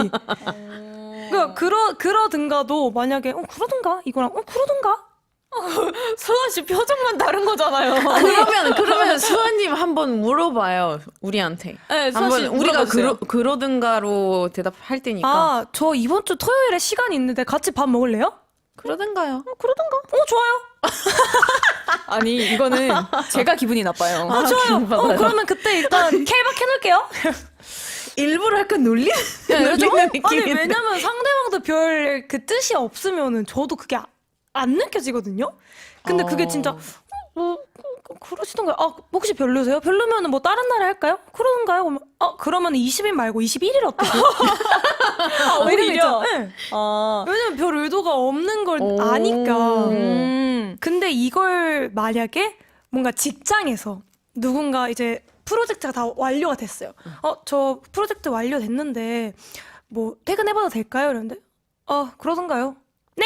B: 그러니까 그러든가도 만약에 그러든가 이거랑 그러든가.
C: 수아 씨 표정만 다른 거잖아요.
D: 그러면 수아님 한번 물어봐요 우리한테.
C: 네, 수아 씨
D: 한번 우리가
C: 물어보세요.
D: 그러든가로 대답할 테니까.
B: 아, 저 이번 주 토요일에 시간이 있는데 같이 밥 먹을래요?
D: 그러든가요.
B: 좋아요.
C: 아니 이거는 제가 기분이 나빠요.
B: 좋아요. 그러면 그때 일단 케이박 해놓을게요.
D: 일부러 약간 놀리는
B: 아니,
D: 느낌인데.
B: 왜냐면 상대방도 별 그 뜻이 없으면은 저도 그게 안 느껴지거든요. 근데 그게 진짜 그러시던가요? 혹시 별로세요? 별로면은 뭐 다른 날에 할까요? 그러는가요? 그러면 그러면 20일 말고 21일 어때요?
C: 오히려?
B: 네.
C: 아,
B: 왜냐면 별 의도가 없는 걸
D: 오.
B: 아니까.
C: 음.
B: 근데 이걸 만약에 뭔가 직장에서 누군가 이제 프로젝트가 다 완료가 됐어요. 저 프로젝트 완료됐는데 뭐 퇴근해봐도 될까요? 이러는데 그러던가요? 넹!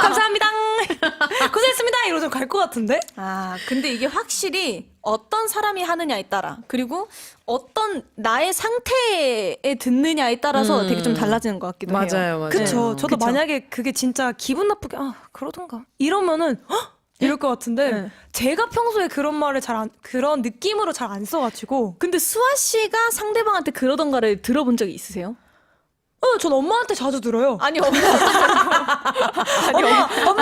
B: 감사합니다. 고생했습니다. 이러서 갈 것 같은데?
C: 근데 이게 확실히 어떤 사람이 하느냐에 따라 그리고 어떤 나의 상태에 듣느냐에 따라서 되게 좀 달라지는 것 같기도 해요.
D: 맞아요.
B: 그쵸. 저도
C: 그쵸.
B: 만약에 그게 진짜 기분 나쁘게 그러던가 이러면은 이럴 것 같은데
C: 네.
B: 제가 평소에 그런 말을 그런 느낌으로 잘 안 써가지고
C: 근데 수아 씨가 상대방한테 그러던가를 들어본 적이 있으세요?
B: 전 엄마한테 자주 들어요.
C: 아니
B: 엄마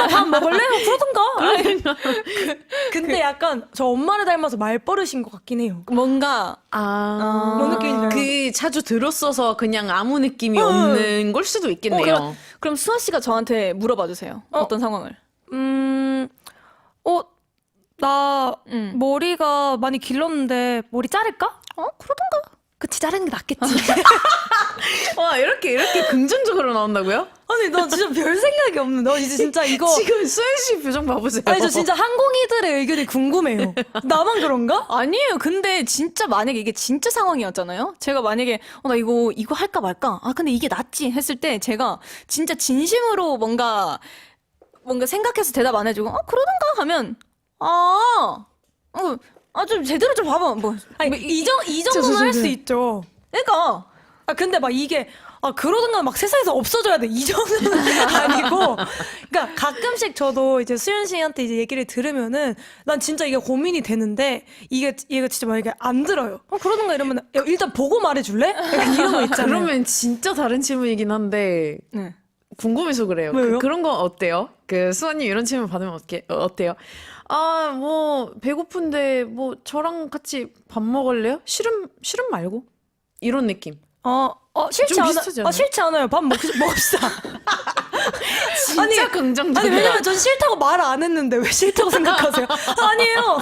B: 밥 먹을래요? 그러던가. 근데 약간 저 엄마를 닮아서 말버릇인 것 같긴 해요.
C: 뭔가
B: 뭔 느낌인지 알아요?
D: 자주 들었어서 그냥 아무 느낌이 없는 걸 수도 있겠네요.
C: 그럼 수아 씨가 저한테 물어봐 주세요. 어떤 상황을?
B: 나 머리가 많이 길렀는데 머리 자를까? 그러던가. 그치, 자르는 게 낫겠지.
D: 와 이렇게 긍정적으로 나온다고요?
B: 아니, 나 진짜 별 생각이 없는데. 너 이제 진짜 이거.
D: 지금 수현 씨 표정 봐보세요.
B: 아니, 저 진짜 항공이들의 의견이 궁금해요. 나만 그런가?
C: 아니에요. 근데 진짜 만약에 이게 진짜 상황이었잖아요. 제가 만약에 나 이거 할까 말까. 근데 이게 낫지 했을 때 제가 진짜 진심으로 뭔가 생각해서 대답 안 해주고 그러던가 하면 좀 제대로 좀 봐봐.
B: 아니, 이 정도는 할 수 있죠.
C: 그러니까
B: 근데 막 이게, 그러던가 막 세상에서 없어져야 돼. 이 정도는 아니고. 그러니까 가끔씩 저도 이제 수현 씨한테 이제 얘기를 들으면은 난 진짜 이게 고민이 되는데 얘가 진짜 만약에 안 들어요. 그러던가 이러면 야, 일단 보고 말해줄래? 약간 이런 거 있잖아요.
D: 그러면 진짜 다른 질문이긴 한데
C: 네.
D: 궁금해서 그래요.
B: 왜요?
D: 그런 거 어때요? 수아님 이런 질문 받으면 어때요? 뭐 배고픈데 뭐 저랑 같이 밥 먹을래요? 싫음 말고 이런 느낌.
B: 싫지
D: 좀
B: 않아.
D: 비슷하지 않아요?
B: 싫지 않아요. 밥 먹읍시다.
D: 진짜 긍정적이야.
B: 아니 왜냐면 전 싫다고 말 안 했는데 왜 싫다고 생각하세요? 아니에요.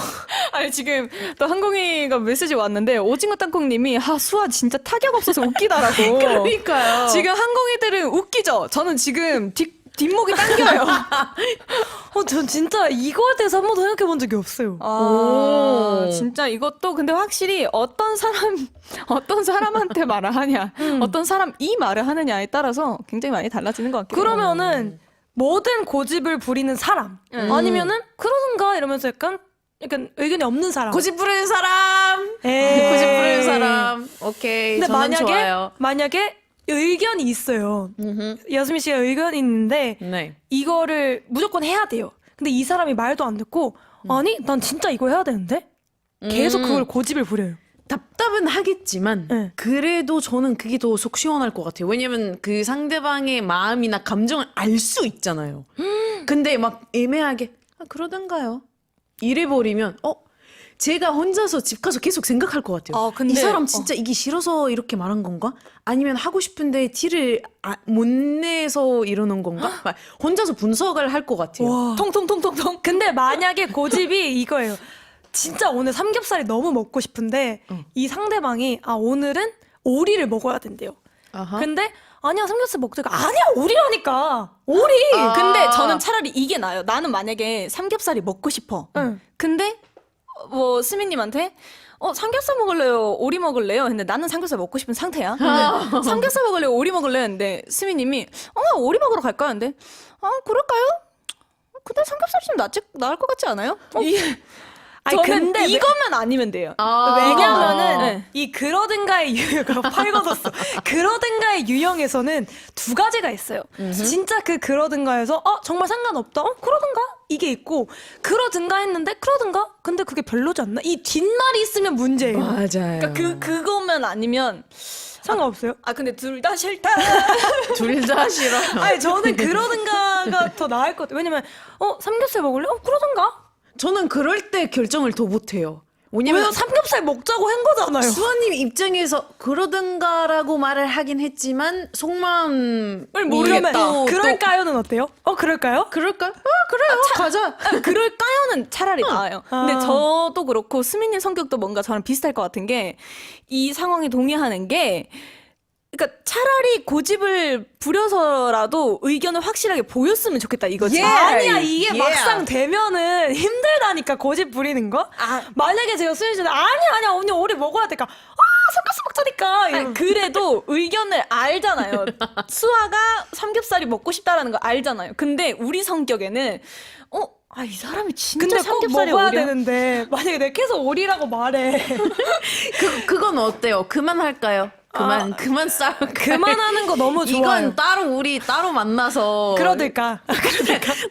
C: 아니 지금 또 항공이가 메시지 왔는데 오징어 땅콩님이 수아 진짜 타격 없어서 웃기다라고.
D: 그러니까요.
C: 지금 항공이들은 웃기죠. 저는 지금 뒷목이 당겨요.
B: 전 진짜 이거에 대해서 한 번도 생각해 본 적이 없어요.
C: 진짜 이것도 근데 확실히 어떤 사람한테 말을 하냐, 어떤 사람이 말을 하느냐에 따라서 굉장히 많이 달라지는 것 같아요.
B: 그러면은 뭐든 고집을 부리는 사람 아니면은 그러던가 이러면서 약간 의견이 없는 사람.
D: 고집 부리는 사람.
B: 에이.
D: 고집 부리는 사람. 오케이.
B: 근데
D: 저는 좋아요.
B: 만약에 의견이 있어요. 여수미 씨가 의견이 있는데
D: 네.
B: 이거를 무조건 해야 돼요. 근데 이 사람이 말도 안 듣고 아니 난 진짜 이거 해야 되는데 계속 그걸 고집을 부려요.
D: 답답은 하겠지만
B: 네.
D: 그래도 저는 그게 더 속 시원할 것 같아요. 왜냐면 그 상대방의 마음이나 감정을 알 수 있잖아요. 근데 막 애매하게 그러던가요? 이래버리면 제가 혼자서 집 가서 계속 생각할 것 같아요.
C: 근데,
D: 이 사람 진짜 이기 싫어서 이렇게 말한 건가? 아니면 하고 싶은데 티를 못 내서 이러는 건가? 막 혼자서 분석을 할 것 같아요.
C: 통통통통통.
B: 근데 만약에 고집이 이거예요. 진짜 오늘 삼겹살이 너무 먹고 싶은데 이 상대방이 오늘은 오리를 먹어야 된대요.
D: 아하.
B: 근데 아니야 삼겹살 먹자가 아니야 오리라니까 오리.
C: 근데 저는 차라리 이게 나아요. 나는 만약에 삼겹살이 먹고 싶어.
B: 응.
C: 근데 수민님한테 삼겹살 먹을래요? 오리 먹을래요? 근데 나는 삼겹살 먹고 싶은 상태야. 근데 삼겹살 먹을래요? 오리 먹을래요? 근데 수민님이 오리 먹으러 갈까요? 근데 그럴까요? 근데 삼겹살이 좀 나을 것 같지 않아요?
B: 아니
C: 저는
B: 근데
C: 이것만 아니면 돼요.
B: 왜냐면은
C: 네.
B: 이 그러든가의 유형가 팔걷었어. 그러든가의 유형에서는 두 가지가 있어요. 진짜 그러든가에서 정말 상관없다. 그러든가 이게 있고 그러든가 했는데 그러든가 근데 그게 별로지 않나? 이 뒷말이 있으면 문제예요.
D: 맞아요.
C: 그러니까 그거만 아니면
B: 상관없어요.
C: 근데 둘 다 싫다.
D: 둘 다 싫어.
B: 아니 저는 그러든가가 더 나을 것 같아요. 왜냐면 삼겹살 먹을래? 그러든가.
D: 저는 그럴 때 결정을 더 못해요. 왜냐면
B: 왜요? 삼겹살 먹자고 한 거잖아요.
D: 수아님 입장에서 그러든가라고 말을 하긴 했지만 속마음을
B: 그러면 그럴까요는 어때요? 그럴까요?
D: 그럴까? 그래요. 가자.
C: 그럴까요는 차라리 나아요. 근데 저도 그렇고 수민님 성격도 뭔가 저랑 비슷할 것 같은 게 이 상황에 동의하는 게 그러니까 차라리 고집을 부려서라도 의견을 확실하게 보였으면 좋겠다 이거지.
B: 아니야 이게 막상 되면은 힘들다니까 고집 부리는 거. 만약에 제가 수현 씨는 아니야 언니 오리 먹어야 될까? 삼겹살 먹자니까.
C: 아니, 그래도 의견을 알잖아요. 수아가 삼겹살이 먹고 싶다라는 거 알잖아요. 근데 우리 성격에는 이 사람이 진짜
B: 근데 꼭
C: 삼겹살이
B: 먹어야
C: 오리야?
B: 되는데 만약에 내가 계속 오리라고 말해.
D: 그건 어때요? 그만할까요? 그만 싸우.
B: 그만하는 거 너무 좋아요.
D: 이건 우리 따로 만나서
B: 그러니까.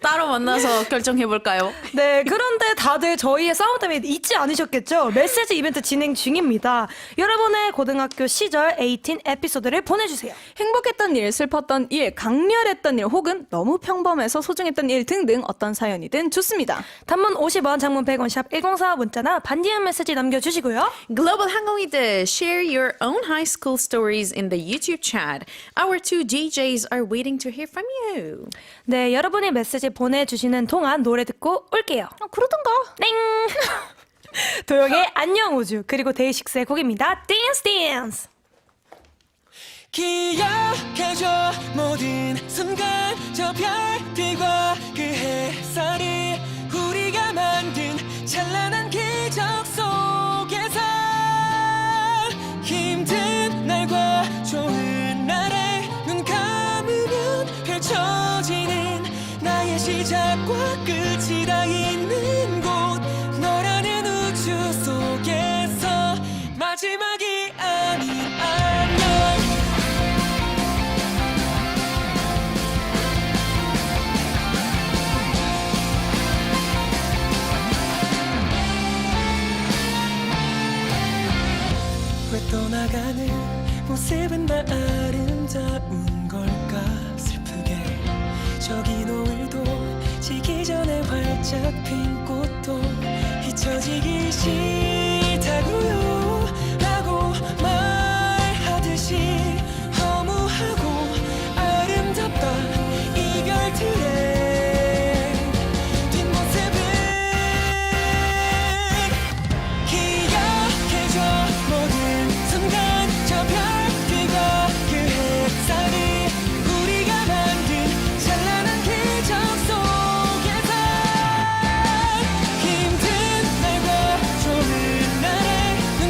D: 따로 만나서 결정해 볼까요?
B: 네, 그런데 다들 저희의 싸움 때문에 잊지 않으셨겠죠? 메시지 이벤트 진행 중입니다. 여러분의 고등학교 시절 18 에피소드를 보내주세요.
C: 행복했던 일, 슬펐던 일, 강렬했던 일, 혹은 너무 평범해서 소중했던 일 등등 어떤 사연이든 좋습니다.
B: 단문 50원, 장문 100원, 샵 1045 문자나 반디한 메시지 남겨주시고요.
D: Global 항공이들 share your own high school stories in the YouTube chat. Our two DJs are waiting to hear from you.
B: 네, 여러분의 메시지 보내주시는 동안 노래 듣고 올게요.
C: 그러던가.
B: 땡! 도영의 안녕 우주, 그리고 데이식스의 곡입니다. Dance Dance!
H: 기억해줘 모든 순간 저 별들과 그 햇살이 우리가 만든 찬란한 기적 속에서 힘든 날과 좋은 날에 눈 감으면 펼쳐지는 나의 시작과 끝이 다 있는 곳 너라는 우주 속에서 마지막이 아닌 안녕 왜 떠나가는 모습은 나 아름다운 걸까 슬프게 저기 노을도 지기 전에 활짝 핀 꽃도 잊혀지기 싫다고요 라고 말하듯이 허무하고 아름답다 이별들의 뒷모습은 기억해줘 모든 순간 저 별들과 그 햇살이 우리가 만든 찬란한 기적 속에서 힘든 날과 좋은 날에 눈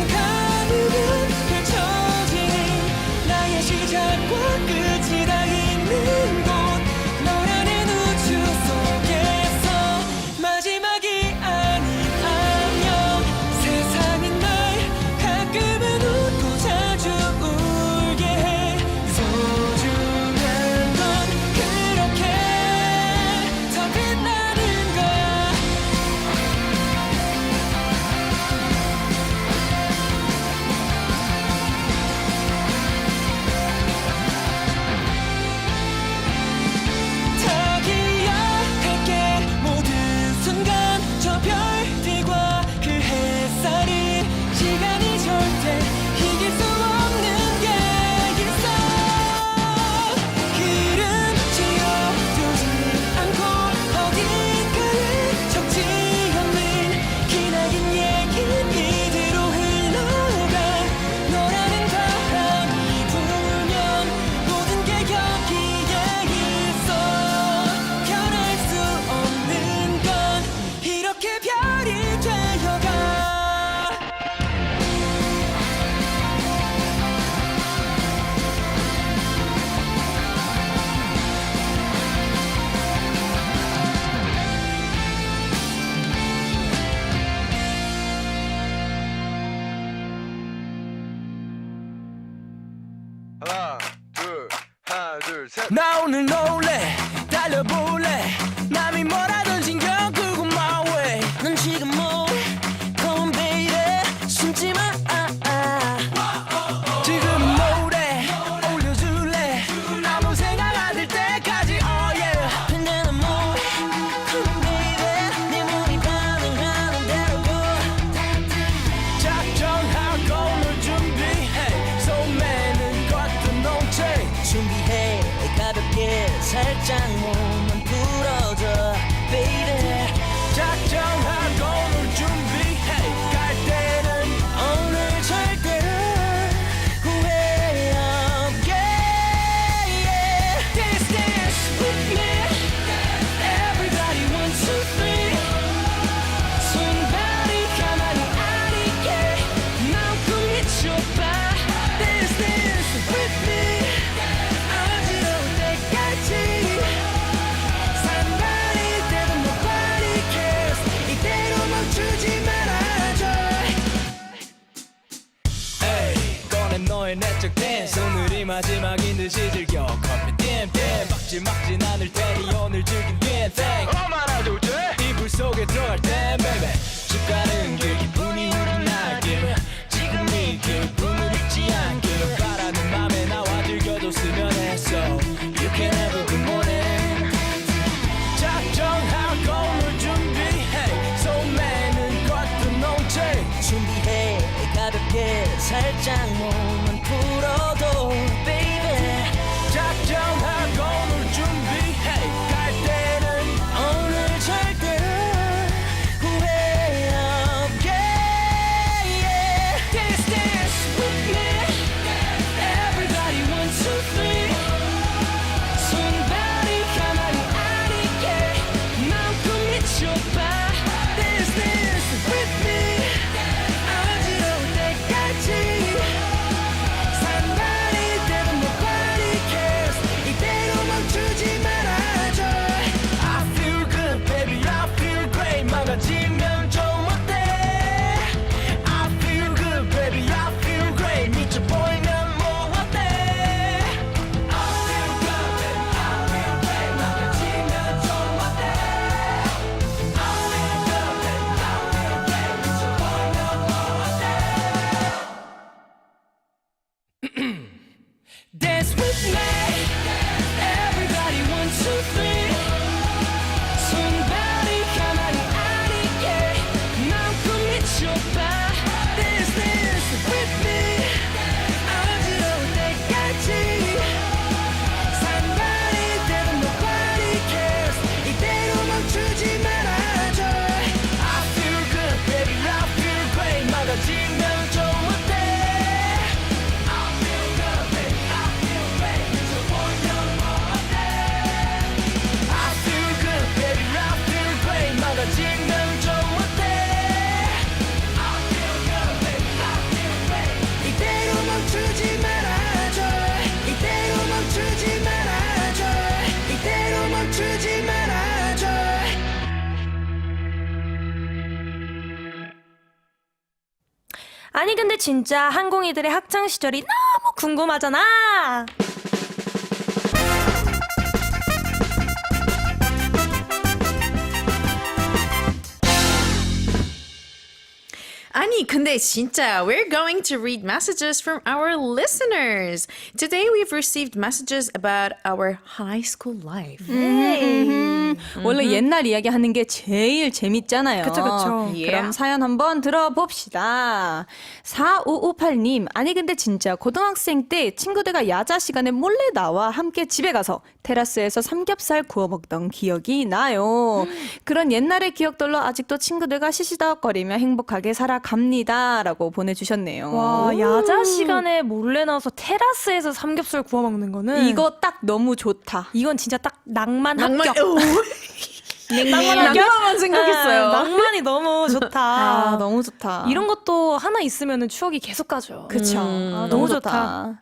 H: 나 오늘 놀래 달려볼래 남이 뭐라든 신경 끄고 my way 넌 지금 뭐해 Come on baby 숨지 마 지금 노래 올려줄래 아무 생각 안 들 때까지 oh yeah 근데 넌 뭐해 Come on baby 네 몸이 반응하는 대로 작정하고 널 준비해 소매는 걷던 농체 준비해 가볍게 살짝 몸만 풀어줘 baby 작정하고 널 준비해 갈 때는 오늘 절대로 후회 없게 yeah. Dance dance with me everybody 1, 2, 3 손발이 가만히 안 있게 마음껏 미쳐봐 Dance dance with me 어지러울 때까지 산발이 돼도 nobody cares 이대로 멈추지 말아줘 에이 꺼내 너의 내적 댄스 오늘이 마지막인 듯이 즐겨 커피 땜땜 막진 않을 테니 오늘 즐긴 뒤엔 thank 말아줘 이불 속에 들어갈 땐 baby 집 가는 그 기분이 우린 지금 이 기분을 잊지 않게 바라는 맘에 나와 즐겨줬으면 했어 You can have a good morning 작정하고 널 준비해 소매는 걷던 농체 준비해 가볍게 살짝 몸만 풀어도 baby 작정하고 널 준비해 갈 때는 오늘 절대로 후회 없게 yeah. Dance dance with me everybody 1, 2, 3 손발이 가만히 안 있게 마음껏 미쳐봐 Dance dance with me 어지러울 때까지 산발이 돼도 nobody cares 이대로 멈추지 말아줘 I feel good baby I feel great 망가지면 좀 어때 I feel good baby I feel great 미쳐 보이면 뭐 어때 I feel good baby I feel great 망가지면 좀 어때 I feel good baby I feel great 미쳐 보이면 뭐 어때 Dance with me everybody 1, 2, 3 손발이 가만히 안 있게 마음껏 미쳐봐 Dance dance with me 어지러울 때까지 산발이 돼도 nobody cares 이대로 멈추지 말아줘 I feel good baby I feel great 막아지면 좀 어때 I feel good baby I feel great 미쳐 보이면 뭐 어때 I feel good baby I feel great 막아지면 좀 어때 I feel good baby I feel great 이대로 멈추지 말아줘 이대로 멈추지 말아줘 이대로 멈추지 말아줘
B: 아니 근데 진짜 항공이들의 학창 시절이 너무 궁금하잖아.
D: 아니, 근데 진짜 we're going to read messages from our listeners. Today we've received messages about our high school life.
C: 원래 옛날 이야기 하는 게 제일 재밌잖아요.
B: 그쵸, 그쵸.
C: 그럼
D: Yeah.
C: 사연 한번 들어봅시다. 4558님, 아니 근데 진짜 고등학생 때 친구들과 야자 시간에 몰래 나와 함께 집에 가서 테라스에서 삼겹살 구워 먹던 기억이 나요. 그런 옛날의 기억들로 아직도 친구들과 시시덕거리며 행복하게 살아갑니다. 라고 보내주셨네요.
B: 와, 야자 시간에 몰래 나와서 테라스에서 삼겹살 구워 먹는 거는
C: 이거 딱 너무 좋다.
B: 이건 진짜 딱 낭만 합격.
D: 낭만만 생각했어요.
B: 낭만이 너무 좋다.
C: 아, 너무 좋다.
B: 이런 것도 하나 있으면 추억이 계속 가죠.
C: 그쵸.
B: 너무 좋다.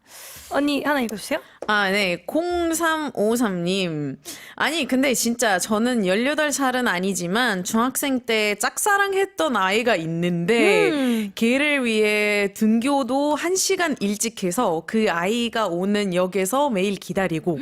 B: 언니 하나 읽어주세요.
D: 아, 네. 0353님. 아니, 근데 진짜 저는 18살은 아니지만 중학생 때 짝사랑했던 아이가 있는데 걔를 위해 등교도 1시간 일찍 해서 그 아이가 오는 역에서 매일 기다리고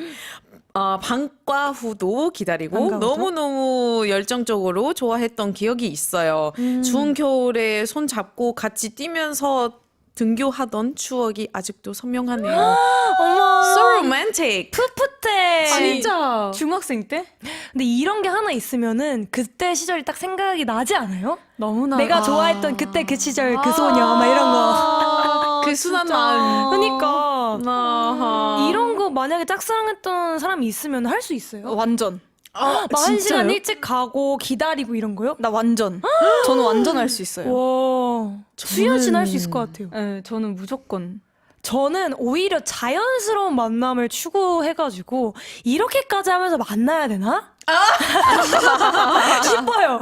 D: 방과 후도 기다리고
B: 방과 후도?
D: 너무너무 열정적으로 좋아했던 기억이 있어요. 추운 겨울에 손 잡고 같이 뛰면서 등교하던 추억이 아직도 선명하네요.
B: 어머.
D: So romantic.
B: 풋풋해.
D: 진짜.
C: 중학생 때?
B: 근데 이런 게 하나 있으면은 그때 시절이 딱 생각이 나지 않아요?
C: 너무나.
B: 내가 좋아했던 그때 그 시절 그 소녀 막 이런 거.
D: 그 순한 마음.
B: 그러니까
D: 아하.
B: 이런 거 만약에 짝사랑했던 사람이 있으면 할 수 있어요?
C: 완전.
B: 막 1시간 일찍 가고 기다리고 이런 거요?
C: 나 완전. 저는 완전 할 수 있어요.
B: 와, 수현 씨는 할 수 있을 것 같아요.
C: 네, 저는 무조건.
B: 저는 오히려 자연스러운 만남을 추구해가지고 이렇게까지 하면서 만나야 되나? 싶어요.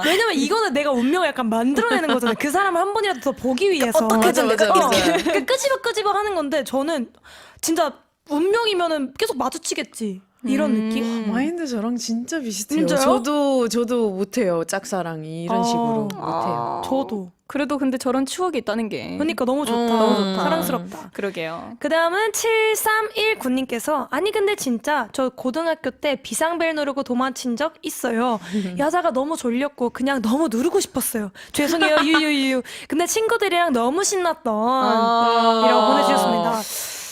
B: 왜냐면 이거는 내가 운명을 약간 만들어내는 거잖아요. 그 사람을 한 번이라도 더 보기 위해서.
D: 맞아, 맞아, 맞아.
B: 그러니까 끄집어 하는 건데 저는 진짜 운명이면은 계속 마주치겠지. 이런 느낌?
D: 마인드 저랑 진짜 비슷해요.
B: 진짜요?
D: 저도 못해요. 짝사랑이 이런 식으로 못해요.
B: 저도.
C: 그래도 근데 저런 추억이 있다는 게.
B: 그러니까 너무 좋다.
C: 너무 좋다.
B: 사랑스럽다.
C: 그러게요.
B: 그 다음은 7319님께서 아니 근데 진짜 저 고등학교 때 비상벨 누르고 도망친 적 있어요. 여자가 너무 졸렸고 그냥 너무 누르고 싶었어요. 죄송해요 유유유. 근데 친구들이랑 너무 신났던 이라고 보내주셨습니다.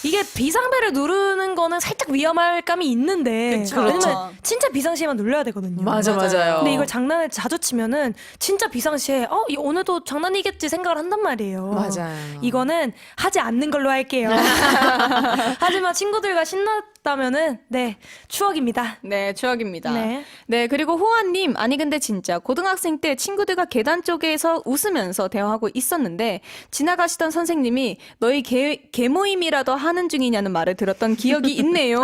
B: 이게 비상벨을 누르는 거는 살짝 위험할 감이 있는데
C: 그쵸.
B: 왜냐면 진짜 비상시에만 눌러야 되거든요.
D: 맞아요.
B: 근데 이걸 장난을 자주 치면은 진짜 비상시에 오늘도 장난이겠지 생각을 한단 말이에요.
D: 맞아요.
B: 이거는 하지 않는 걸로 할게요. 하지만 친구들과 신났다면은 네 추억입니다.
C: 네, 추억입니다.
B: 네.
C: 네, 그리고 호아님, 아니 근데 진짜 고등학생 때 친구들과 계단 쪽에서 웃으면서 대화하고 있었는데 지나가시던 선생님이 너희 개모임이라도 하는 중이냐는 말을 들었던 기억이 있네요.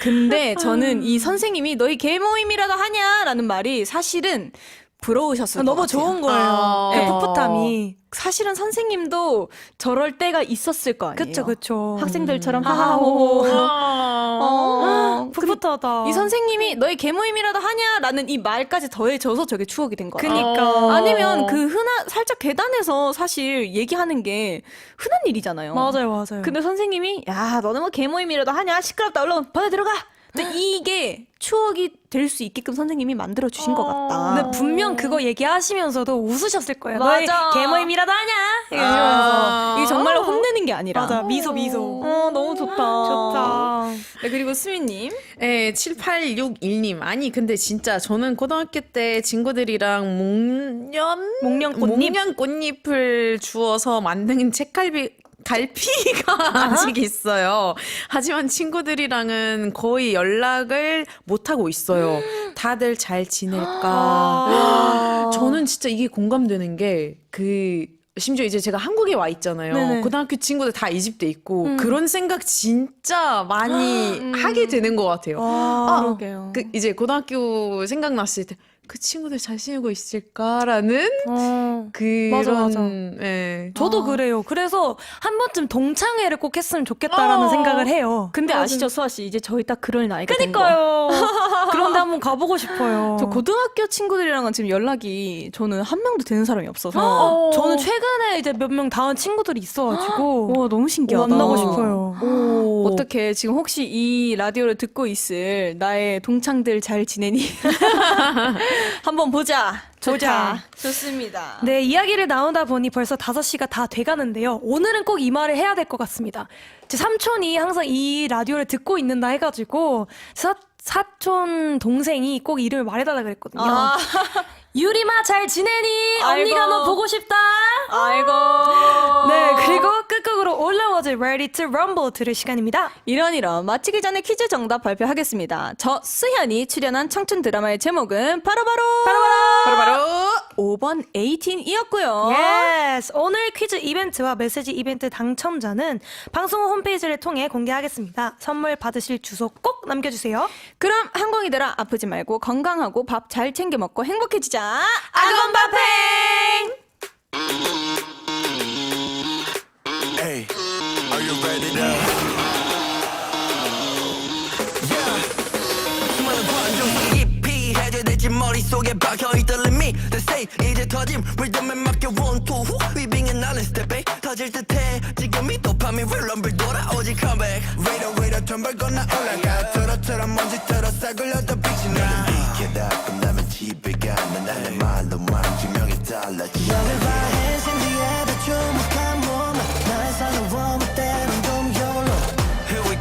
C: 근데 저는 이 선생님이 너희 개모임이라도 하냐라는 말이 사실은 부러우셨을 것
B: 너무
C: 같아요.
B: 좋은 거예요. 그
C: 네.
B: 풋풋함이.
C: 사실은 선생님도 저럴 때가 있었을 거 아니에요.
B: 그쵸.
C: 학생들처럼
B: 하하호.
C: 근데
B: 풋풋하다.
C: 이 선생님이 너희 개모임이라도 하냐라는 이 말까지 더해져서 저게 추억이 된 거야.
B: 그니까.
C: 아니면 그 살짝 계단에서 사실 얘기하는 게 흔한 일이잖아요.
B: 맞아요.
C: 근데 선생님이 야 너는 뭐 개모임이라도 하냐 시끄럽다 얼른 바다 들어가. 근데 이게 추억이 될 수 있게끔 선생님이 만들어 주신 것 같다.
B: 근데 분명 그거 얘기하시면서도 웃으셨을 거예요.
C: 맞아.
B: 너희 개모임이라도 하냐? 이러면서.
C: 이게 정말로 혼내는 게 아니라.
B: 맞아. 미소.
C: 너무 좋다.
B: 좋다.
C: 네, 그리고 수미님.
D: 네, 7861님. 아니, 근데 진짜 저는 고등학교 때 친구들이랑 목련꽃잎을 주워서 만든 갈피가 아직 있어요. 하지만 친구들이랑은 거의 연락을 못하고 있어요. 다들 잘 지낼까. 저는 진짜 이게 공감되는 게 심지어 이제 제가 한국에 와 있잖아요.
B: 네네.
D: 고등학교 친구들 다 이집트에 있고 그런 생각 진짜 많이 하게 되는 것 같아요.
C: 그러게요.
D: 이제 고등학교 생각났을 때 그 친구들 잘 지내고 있을까라는 그런
B: 맞아.
D: 예.
B: 저도 그래요. 그래서 한 번쯤 동창회를 꼭 했으면 좋겠다라는 생각을 해요.
C: 근데 아시죠, 수아 씨? 이제 저희 딱 그럴 나이가 된 거.
B: 그니까요. 그런데 한번 가보고 싶어요.
C: 저 고등학교 친구들이랑은 지금 연락이 저는 한 명도 되는 사람이 없어서.
B: 저는 최근에 이제 몇 명 닿은 친구들이 있어가지고
C: 와, 너무 신기하다.
B: 만나고 싶어요.
C: 어떻게 지금 혹시 이 라디오를 듣고 있을 나의 동창들 잘 지내니? 한번 보자. 좋다. 좋습니다.
B: 네, 이야기를 나누다 보니 벌써 5시가 다 돼가는데요. 오늘은 꼭 이 말을 해야 될 것 같습니다. 제 삼촌이 항상 이 라디오를 듣고 있는다 해가지고 사촌 동생이 꼭 이름을 말해달라 그랬거든요. 유리마 잘 지내니? 언니가
C: 아이고.
B: 너 보고 싶다.
C: 아이고.
B: 네, 그리고 끝곡으로 All I Was Ready to Rumble 들을 시간입니다.
C: 이런 마치기 전에 퀴즈 정답 발표하겠습니다. 저 수현이 출연한 청춘 드라마의 제목은 바로바로 5번 18이었고요.
B: Yes! 오늘 퀴즈 이벤트와 메시지 이벤트 당첨자는 방송 홈페이지를 통해 공개하겠습니다. 선물 받으실 주소 꼭 남겨주세요.
C: 그럼 항공이들아 아프지 말고 건강하고 밥 잘 챙겨 먹고 행복해지자. 아건바팽!
G: Hey.
H: 목에 박혀있던 림이 They say 이제 터짐 리듬에 맞게 one two 후 위빙에 나는 스텝에 터질 듯해 지금이 도파민 윌럼블 돌아오지 컴백
G: 위로 턴벌 건너 올라가 트로트럼 먼지 틀어 싸굴려도 빛이 나
I: 비켜다 끝나면 집에 가면 나의 말로만 증명해 달라지
F: 너를 봐해 신비에도 주목한 몸 나의 살로워 때론 좀 YOLO
H: Here we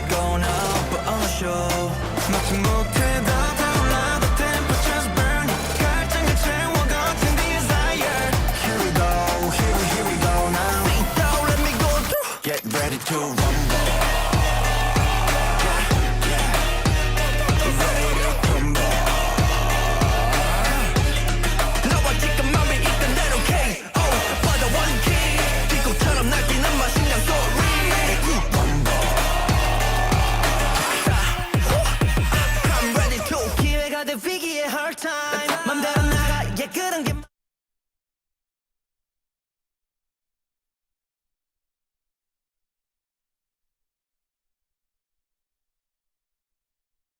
H: go now But on the show
G: 막지 못해 더 타올라도 temperatures burn 갈증을 채워 거친 desire
I: Here we go now
H: Now let me go through
I: Get ready to run